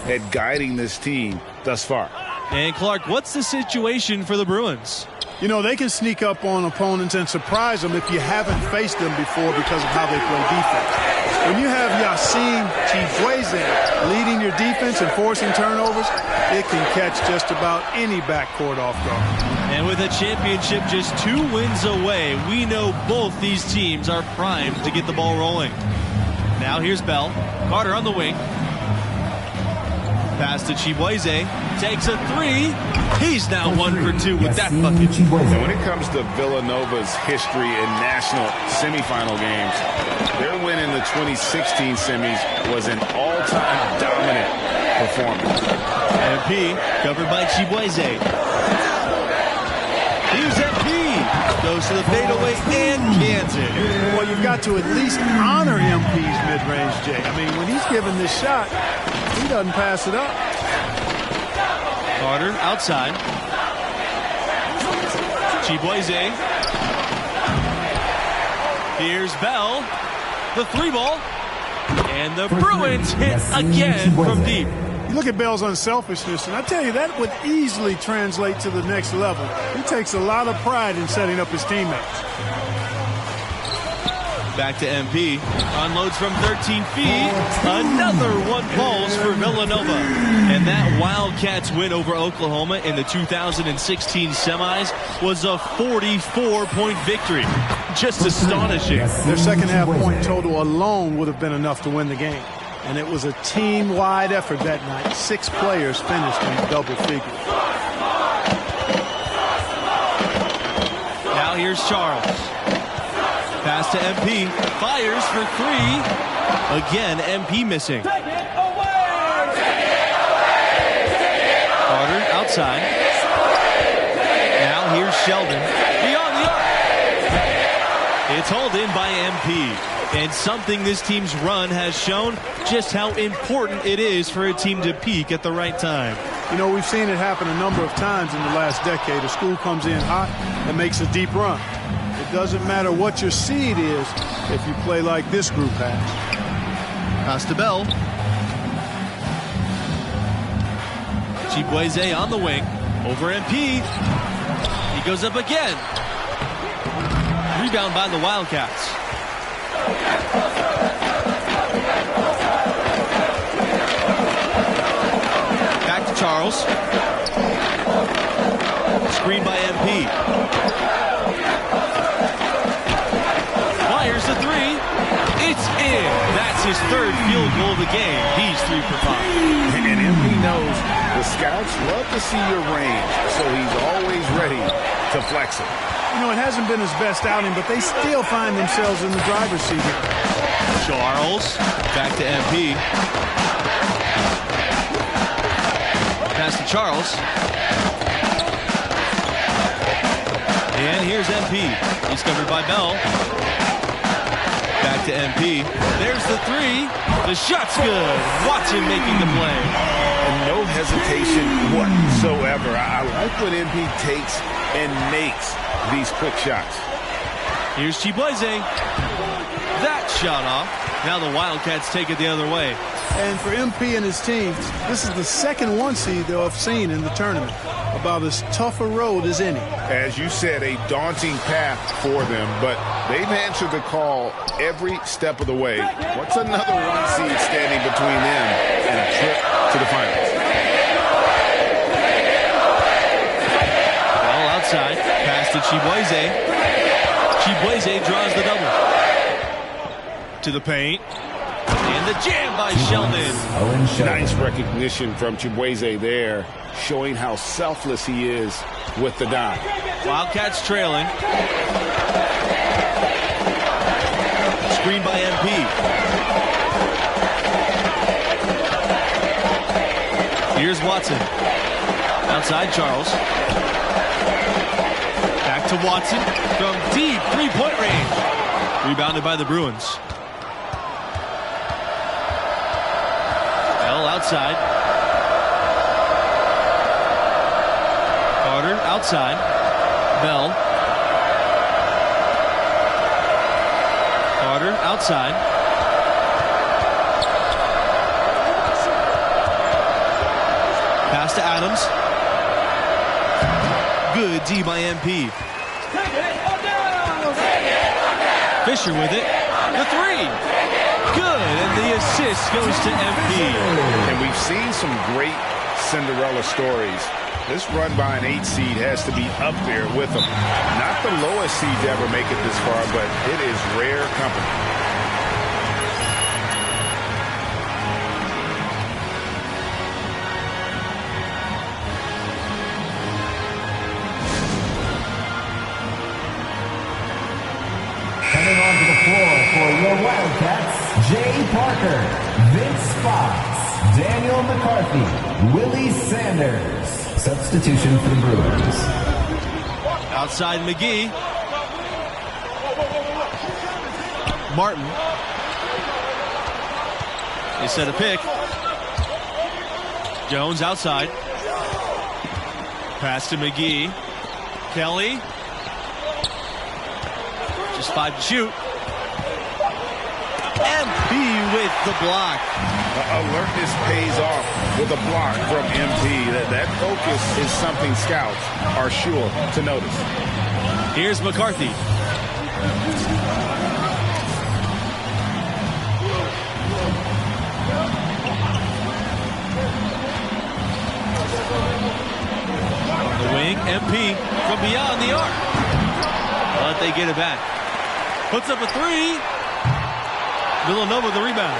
At guiding this team thus far. And Clark, what's the situation for the Bruins? You know, they can sneak up on opponents and surprise them if you haven't faced them before because of how they play defense. When you have Yacine Chibueze leading your defense and forcing turnovers, it can catch just about any backcourt off guard. And with a championship just 2 wins away, we know both these teams are primed to get the ball rolling. Now here's Bell. Carter on the wing. Pass to Chibueze, takes a 3. He's now 1 for 2 with that bucket. And when it comes to Villanova's history in national semifinal games, their win in the 2016 semis was an all-time dominant performance. MP covered by Chibueze. Here's MP. Goes to the fadeaway and cans it. Well, you've got to at least honor MP's mid-range, Jay. I mean, when he's given this shot, he doesn't pass it up. Carter outside. Chibueze. Here's Bell. The 3 ball. And the Bruins hit again from deep. You look at Bell's unselfishness, and I tell you, that would easily translate to the next level. He takes a lot of pride in setting up his teammates. Back to MP. Unloads from 13 feet. Another one falls for Villanova. And that Wildcats win over Oklahoma in the 2016 semis was a 44-point victory. Just astonishing. Their second half point total alone would have been enough to win the game. And it was a team-wide effort that night. 6 players finished in double figures. Now here's Charles. Pass to MP. Fires for 3. Again, MP missing. Carter outside. Now here's Sheldon. Beyond the arc. It's hauled in by MP. And something this team's run has shown just how important it is for a team to peak at the right time. You know, we've seen it happen a number of times in the last decade. A school comes in hot and makes a deep run. It doesn't matter what your seed is if you play like this group has. Pass to Bell. Chibueze on the wing. Over MP. He goes up again. Rebound by the Wildcats. Back to Charles. Screen by MP. Fires the 3. It's in. That's his 3rd field goal of the game. He's 3 for 5. And MP knows the scouts love to see your range, so he's always ready to flex it. You know, it hasn't been his best outing, but they still find themselves in the driver's seat here. Charles, back to MP. Pass to Charles. And here's MP. He's covered by Bell. Back to MP. There's the 3. The shot's good. Watson making the play. And no hesitation whatsoever. I like when MP takes and makes these quick shots. Here's Chibueze. That shot off. Now the Wildcats take it the other way. And for MP and his team, this is the second 1 seed they'll have seen in the tournament. About as tough a road as any. As you said, a daunting path for them, but they've answered the call every step of the way. What's another 1 seed standing between them and a trip to the finals? Ball outside. Pass to Chibueze. Chibueze draws the double. To the paint. And the jam by Sheldon. Nice recognition from Chibueze there, showing how selfless he is with the dime. Wildcats trailing. Screen by MP. Here's Watson. Outside Charles. Back to Watson from deep 3-point range. Rebounded by the Bruins. Bell outside. Carter outside. Bell. Carter outside. Pass to Adams. Good D by MP. Fisher with it. The 3. Good, and the assist goes to MP. And we've seen some great Cinderella stories. This run by an 8 seed has to be up there with them. Not the lowest seed to ever make it this far, but it is rare company. Coming onto the floor for your Wildcats, Jay Parker, Vince Fox, Daniel McCarthy, Willie Sanders. Substitution for the Bruins. Outside McGee. Martin. They set a pick. Jones outside. Pass to McGee. Kelly. Just 5 to shoot. MP with the block. Alertness pays off with a block from MP. That focus is something scouts are sure to notice. Here's McCarthy. MP from beyond the arc. But they get it back. Puts up a three. Villanova the rebound.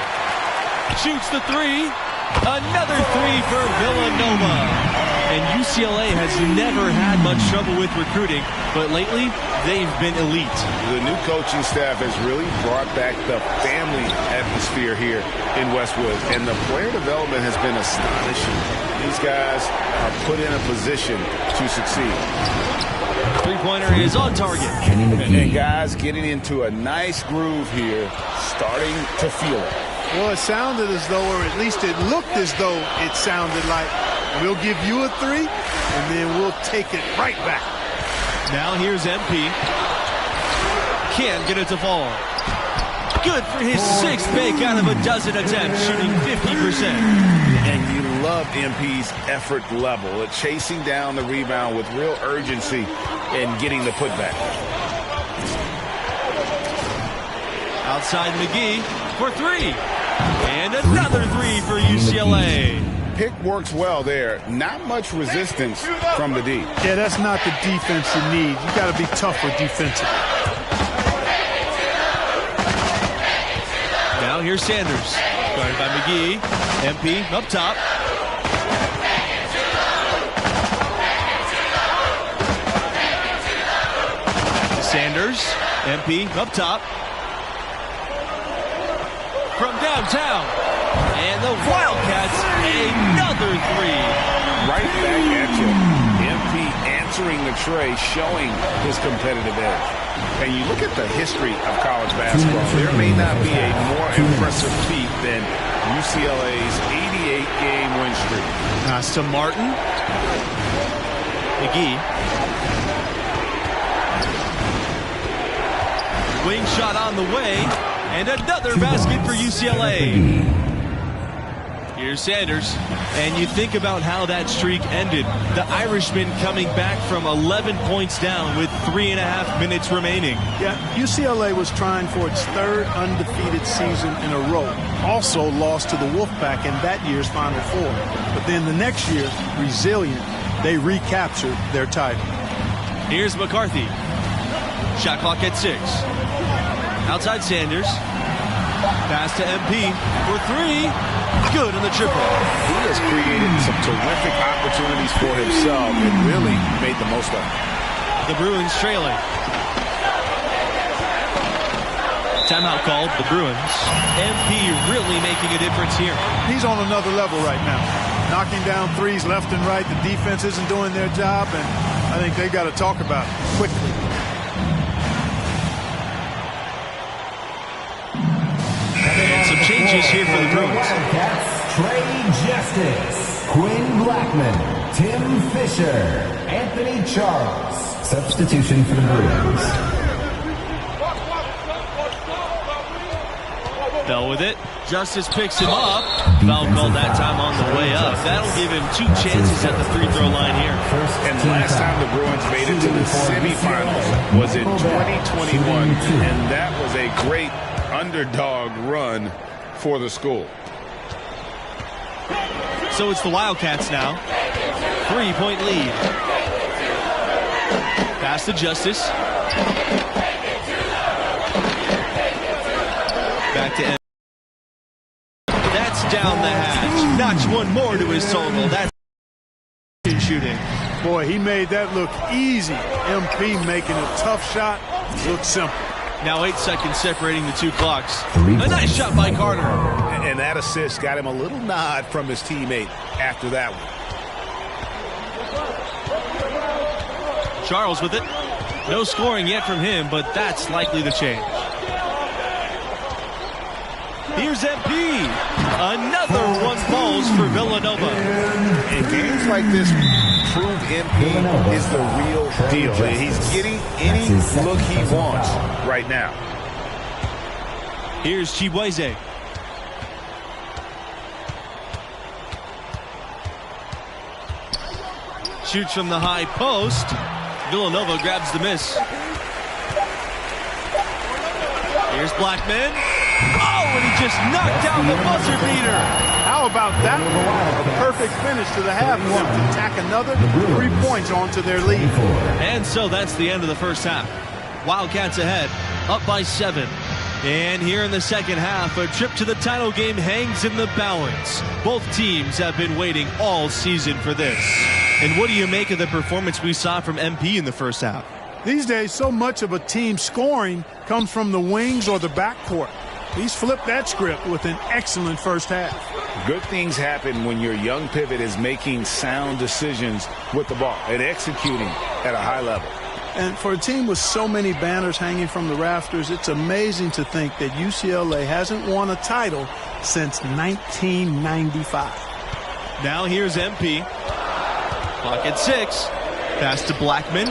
Shoots the three. Another three for Villanova. And UCLA has never had much trouble with recruiting, but lately they've been elite. The new coaching staff has really brought back the family atmosphere here in Westwood, and the player development has been astonishing. These guys are put in a position to succeed. Three-pointer is on target. And guys getting into a nice groove here, starting to feel it. Well, it sounded as though, or at least it looked as though it sounded like, we'll give you a three, and then we'll take it right back. Now here's MP. Can't get it to fall. Good for his sixth make out of a dozen attempts, shooting 50%. And you love MP's effort level, chasing down the rebound with real urgency and getting the putback. Outside McGee for three. And another three for UCLA. Pick works well there. Not much resistance from the D. Yeah, that's not the defense you need. You got to be tougher defensively. Now here's Sanders. Guarded by McGee. MP up top. Sanders. MP up top. From downtown. And the Wildcats, another three. Right back at you. MP answering the tray, showing his competitive edge. And you look at the history of college basketball, there may not be a more impressive feat than UCLA's 88-game win streak. Pass to Martin. McGee. Wing shot on the way. And another basket for UCLA. Here's Sanders. And you think about how that streak ended. The Irishman coming back from 11 points down with 3.5 minutes remaining. Yeah, UCLA was trying for its third undefeated season in a row. Also lost to the Wolfpack in that year's Final Four. But then the next year, resilient, they recaptured their title. Here's McCarthy. Shot clock at 6. Outside Sanders. Pass to MP for three. Good on the triple. He has created some terrific opportunities for himself and really made the most of it. The Bruins trailing. Timeout called, the Bruins. MP really making a difference here. He's on another level right now. Knocking down threes left and right. The defense isn't doing their job, and I think they got to talk about it quickly. Some changes here for the Bruins. Trey Justice, Quinn Blackman, Tim Fisher, Anthony Charles. Substitution for the Bruins. Bell with it. Justice picks him up. Foul called that time on the way up. That'll give him 2 chances at the free throw line here. And the last time the Bruins made it to the semifinals was in 2021, and that was a great underdog run for the school. So it's the Wildcats now. 3-point lead. Pass to Justice. Back to M. That's down the hatch. Notch one more to his total. That's shooting. Boy, he made that look easy. MP making a tough shot look simple. Now 8 seconds separating the two clocks. A nice shot by Carter. And that assist got him a little nod from his teammate after that one. Charles with it. No scoring yet from him, but that's likely to change. Here's MP. Another one falls for Villanova. In games like this, prove MP is the real deal. He's getting any look he wants right now. Here's Chibueze. Shoots from the high post. Villanova grabs the miss. Here's Blackman. Oh, and he just knocked down the buzzer beater. How How about that one? A perfect finish to the half for them to tack another 3 points onto their lead. And so that's the end of the first half. Wildcats ahead, up by 7. And here in the second half, a trip to the title game hangs in the balance. Both teams have been waiting all season for this. And what do you make of the performance we saw from MP in the first half? These days, so much of a team scoring comes from the wings or the backcourt. He's flipped that script with an excellent first half. Good things happen when your young pivot is making sound decisions with the ball and executing at a high level. And for a team with so many banners hanging from the rafters, it's amazing to think that UCLA hasn't won a title since 1995. Now here's MP. Clock at 6. Pass to Blackman.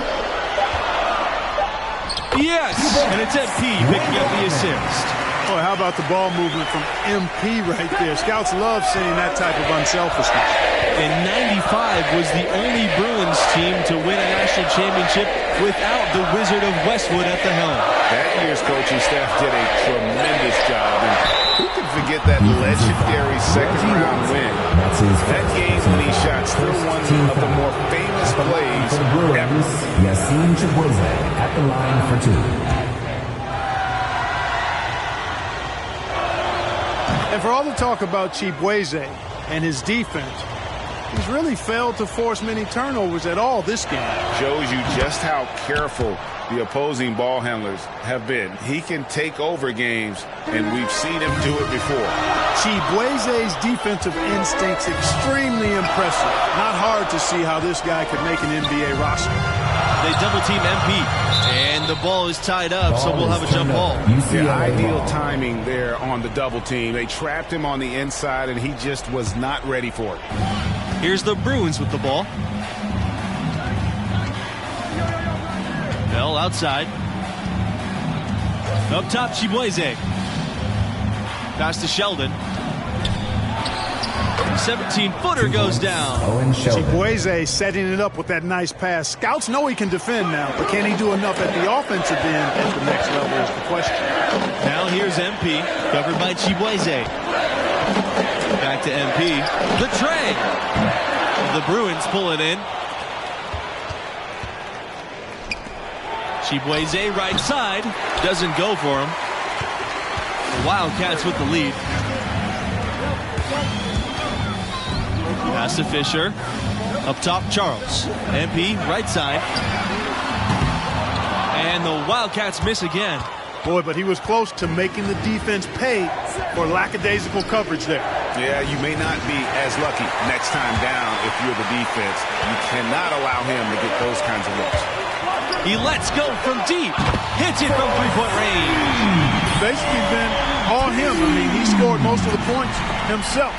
Yes! And it's MP picking up the assist. Boy, how about the ball movement from MP right there? Scouts love seeing that type of unselfishness. And 95 was the only Bruins team to win a national championship without the Wizard of Westwood at the helm. That year's coaching staff did a tremendous job. And who can forget that legendary second-round win? That game when he shot still one of the more famous plays ever. Yassine Chibueze at the line for 2. And for all the talk about Chibueze and his defense, he's really failed to force many turnovers at all this game. Shows you just how careful the opposing ball handlers have been. He can take over games, and we've seen him do it before. Chibueze's defensive instincts extremely impressive. Not hard to see how this guy could make an NBA roster. They double-team MP, and the ball is tied up, so we'll have a jump ball. Yeah, ideal timing there on the double team. They trapped him on the inside, and he just was not ready for it. Here's the Bruins with the ball. Bell outside. Up top, Chibueze. Pass to Sheldon. 17-footer goes down. Chibueze setting it up with that nice pass. Scouts know he can defend now, but can he do enough at the offensive end at the next level is the question. Now here's MP, covered by Chibueze. Back to MP. The tray. The Bruins pull it in. Chibueze right side. Doesn't go for him. The Wildcats with the lead. Pass to Fisher. Up top, Charles. MP, right side. And the Wildcats miss again. Boy, but he was close to making the defense pay for lackadaisical coverage there. Yeah, you may not be as lucky next time down if you're the defense. You cannot allow him to get those kinds of looks. He lets go from deep. Hits it from three-point range. Basically been all him. I mean, he scored most of the points himself.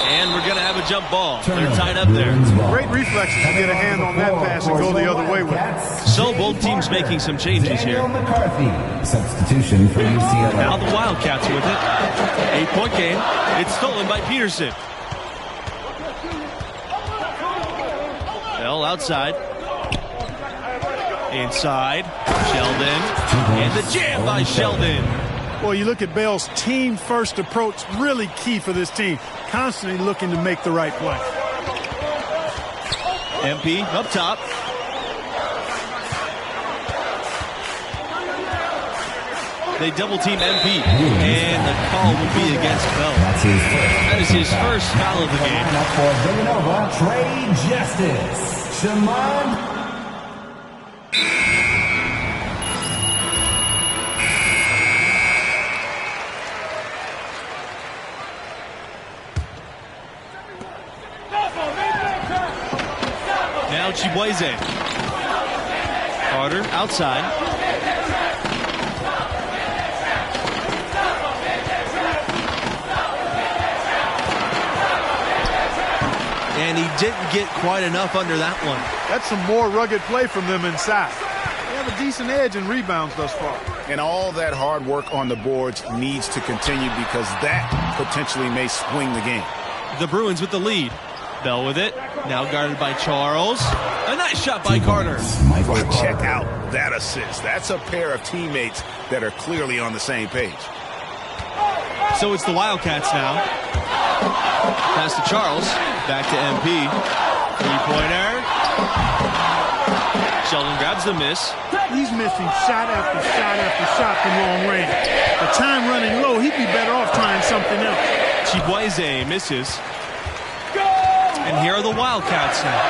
And we're going to have a jump ball. They're tied up there. Great reflexes to get a hand on that pass and go the other way with it. So both teams making some changes here. McCarthy, substitution for UCLA. Now the Wildcats with it. 8-point game. It's stolen by Peterson. Bell outside. Inside. Sheldon. And the jam by Sheldon. Well, you look at Bell's team-first approach, really key for this team. Constantly looking to make the right play. MP up top. They double-team MP, and the call will be against Bell. That is his first foul of the game. For Villanova, Trey Justice. Shimon. Now Chibueze. Carter outside. And he didn't get quite enough under that one. That's some more rugged play from them inside. They have a decent edge in rebounds thus far. And all that hard work on the boards needs to continue because that potentially may swing the game. The Bruins with the lead. Bell with it. Now guarded by Charles. A nice shot by Carter. Check out that assist. That's a pair of teammates that are clearly on the same page. So it's the Wildcats now. Pass to Charles. Back to MP. Three-pointer. Sheldon grabs the miss. He's missing shot after shot after shot from long range. The time running low, he'd be better off trying something else. Chibueze misses. And here are the Wildcats now.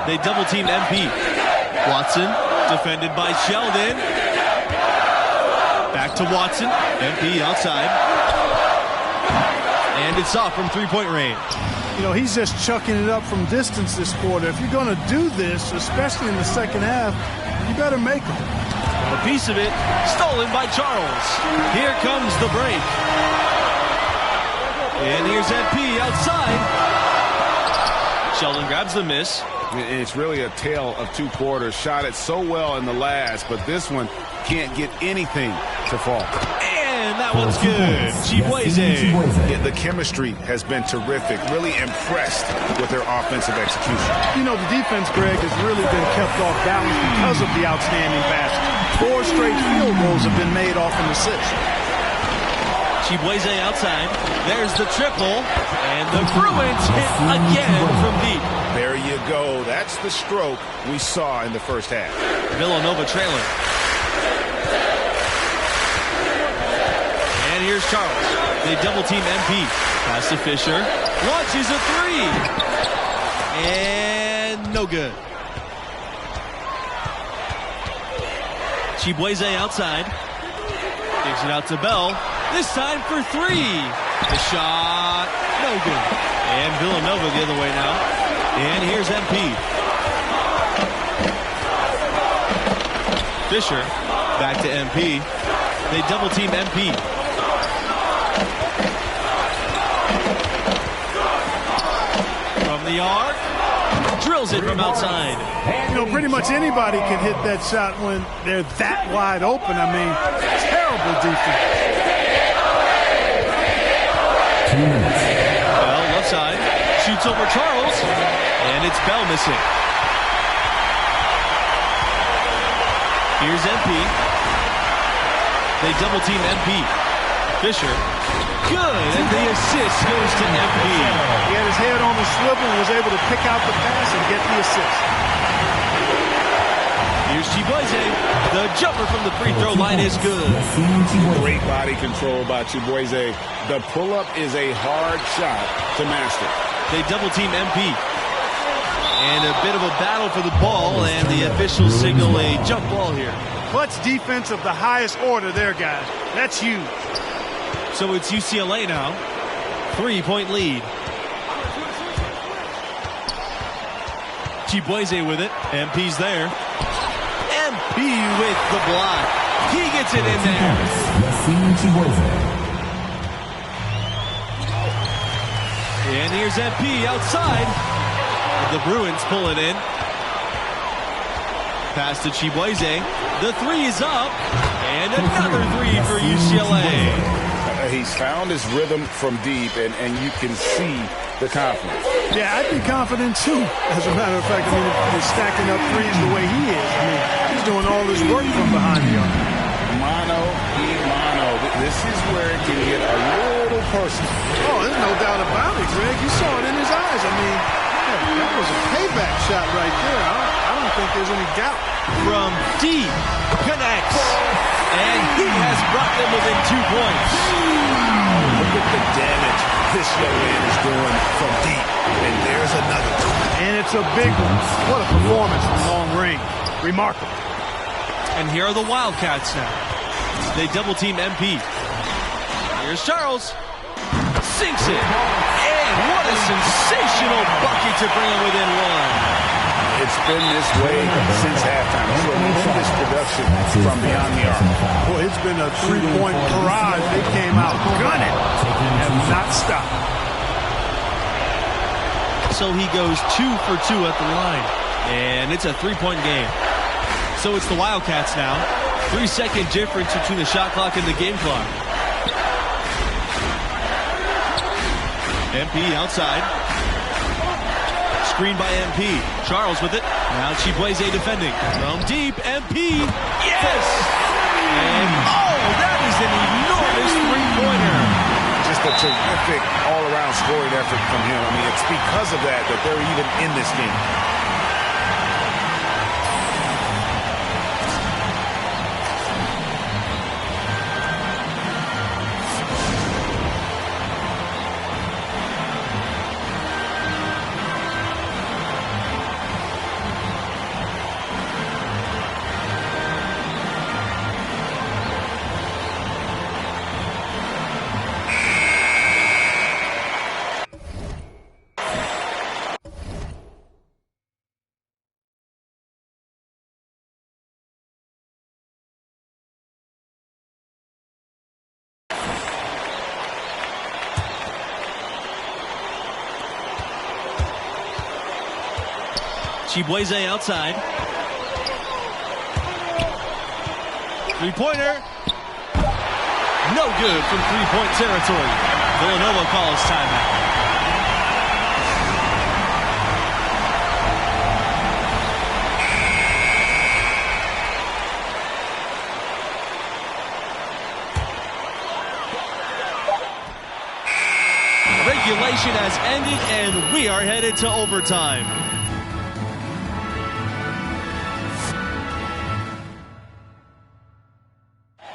They double-team MP. Watson, defended by Sheldon. Back to Watson. MP outside. And it's off from three-point range. You know, he's just chucking it up from distance this quarter. If you're going to do this, especially in the second half, you better make them. A piece of it stolen by Charles. Here comes the break. And here's MP outside. Sheldon grabs the miss. It's really a tale of two quarters. Shot it so well in the last, but this one can't get anything to fall. And that one's good. Chibueze. Yeah, the chemistry has been terrific. Really impressed with their offensive execution. You know, the defense, Greg, has really been kept off balance because of the outstanding basket. 4 straight field goals have been made off an assist. Chibueze outside. There's the triple. And the Bruins hit again from deep. There you go. That's the stroke we saw in the first half. Villanova trailing. And here's Charles. They double-team MP. Pass to Fisher. Launches a three. And no good. Chibueze outside. Takes it out to Bell. This time for three. The shot, no good. And Villanova the other way now. And here's MP. Fisher back to MP. They double team MP. From the arc. Drills it from outside. You know, pretty much anybody can hit that shot when they're that wide open. I mean, terrible defense. 2 minutes. Bell left side. Shoots over Charles. And it's Bell missing. Here's MP. They double team MP. Fisher. Good. And the assist goes to MP. He had his head on the swivel and was able to pick out the pass and get the assist. Here's Chibueze. The jumper from the free throw line is good. Great body control by Chibueze. The pull-up is a hard shot to master. They double team MP. And a bit of a battle for the ball, and the officials signal a jump ball here. Clutch defense of the highest order there, guys. That's huge. So it's UCLA now. 3-point lead. Chibueze with it. MP's there. MP with the block. He gets it in there. And here's MP outside. The Bruins pull it in. Pass to Chibueze. The three is up. And another three for UCLA. He's found his rhythm from deep, and you can see the confidence. Yeah, I'd be confident too. As a matter of fact, I mean, if he's stacking up threes the way he is. I mean, he's doing all this work from behind the arc. Mano y mano. This is where it can get a little personal. Oh, there's no doubt about it, Greg. You saw it in his eyes. I mean, that was a payback shot right there. I don't think there's any doubt. From deep, connects. And he has brought them within 2 points. Look at the damage this young man is doing from deep. And there's another. And it's a big one. What a performance from long range. Remarkable. And here are the Wildcats now. They double team MP. Here's Charles. Sinks it. And what a sensational bucket to bring him within one. It's been this way since halftime. Tremendous production from beyond the arc. Boy, it's been a three-point barrage. They came out gunning and have not stopped. So he goes 2 for 2 at the line. And it's a 3-point game. So it's the Wildcats now. 3-second difference between the shot clock and the game clock. MP outside. Screen by MP. Charles with it. Now Chibueze defending. From deep, MP. Yes! And oh, that is an enormous terrific all-around scoring effort from him. I mean, it's because of that they're even in this game. Chibueze outside. Three-pointer. No good from three-point territory. Villanova calls timeout. Regulation has ended, and we are headed to overtime.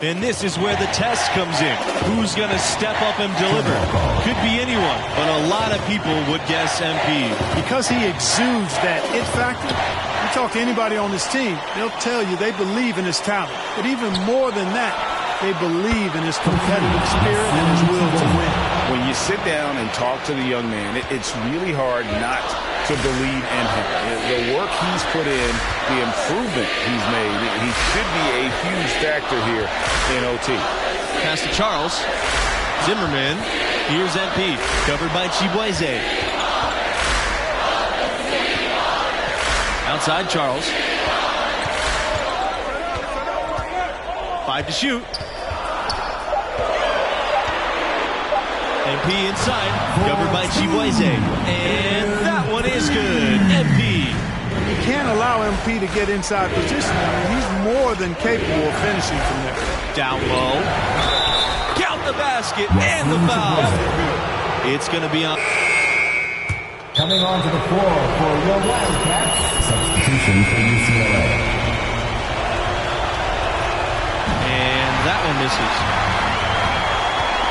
And this is where the test comes in. Who's going to step up and deliver? Could be anyone, but a lot of people would guess MP. Because he exudes that it factor, you talk to anybody on this team, they'll tell you they believe in his talent. But even more than that, they believe in his competitive spirit and his will to win. When you sit down and talk to the young man, it's really hard not to believe in him. The work he's put in, the improvement he's made, he should be a huge factor here in OT. Pass to Charles. Zimmerman. Here's MP. Covered by Chibueze. Outside Charles. 5 to shoot. MP inside, covered by Chibueze. And that one is good. MP. You can't allow MP to get inside position. I mean, he's more than capable of finishing from there. Down low. Count the basket and the foul. It's going to be on. Coming onto the floor for your Wildcats, substitution for UCLA. And that one misses.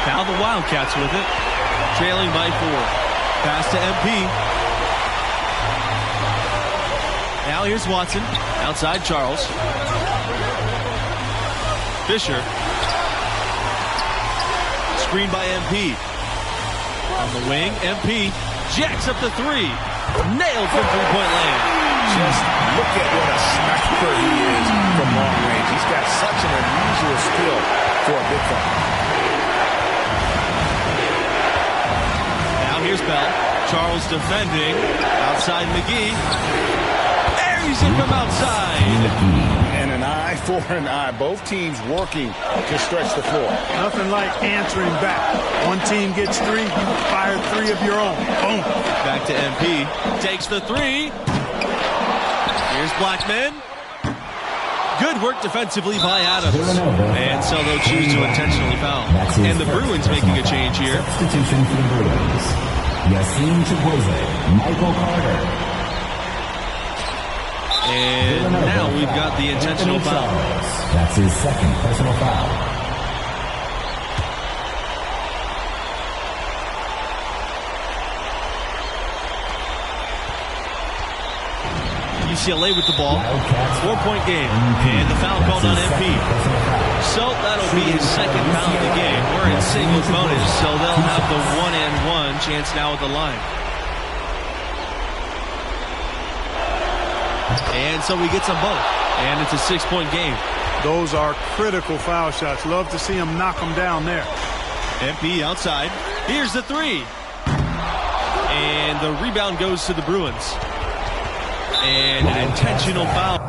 Now the Wildcats with it, trailing by 4. Pass to MP. Now here's Watson, outside Charles. Fisher. Screen by MP. On the wing, MP jacks up the 3. Nailed from three-point land. Just look at what a sniper he is from long range. He's got such an unusual skill for a big fella. Here's Bell. Charles defending. Outside McGee. Buries it from outside. And an eye for an eye. Both teams working to stretch the floor. Nothing like answering back. One team gets 3, you fire 3 of your own. Boom. Back to MP. Takes the 3. Here's Blackman. Good work defensively by Adams. And so they'll choose to intentionally foul. And the Bruins making a change here. Substitution for the Bruins. Yassine Chibueze, Michael Carter. And now we've got the intentional foul. That's his second personal foul. UCLA with the ball. 4-point game. And the foul called on MP. So that'll be his second foul of the game. We're in singles bonus, so they'll have the 1-and-1 chance now at the line. And so he gets them both. And it's a 6-point game. Those are critical foul shots. Love to see him knock them down there. MP outside. Here's the 3. And the rebound goes to the Bruins. And an intentional foul.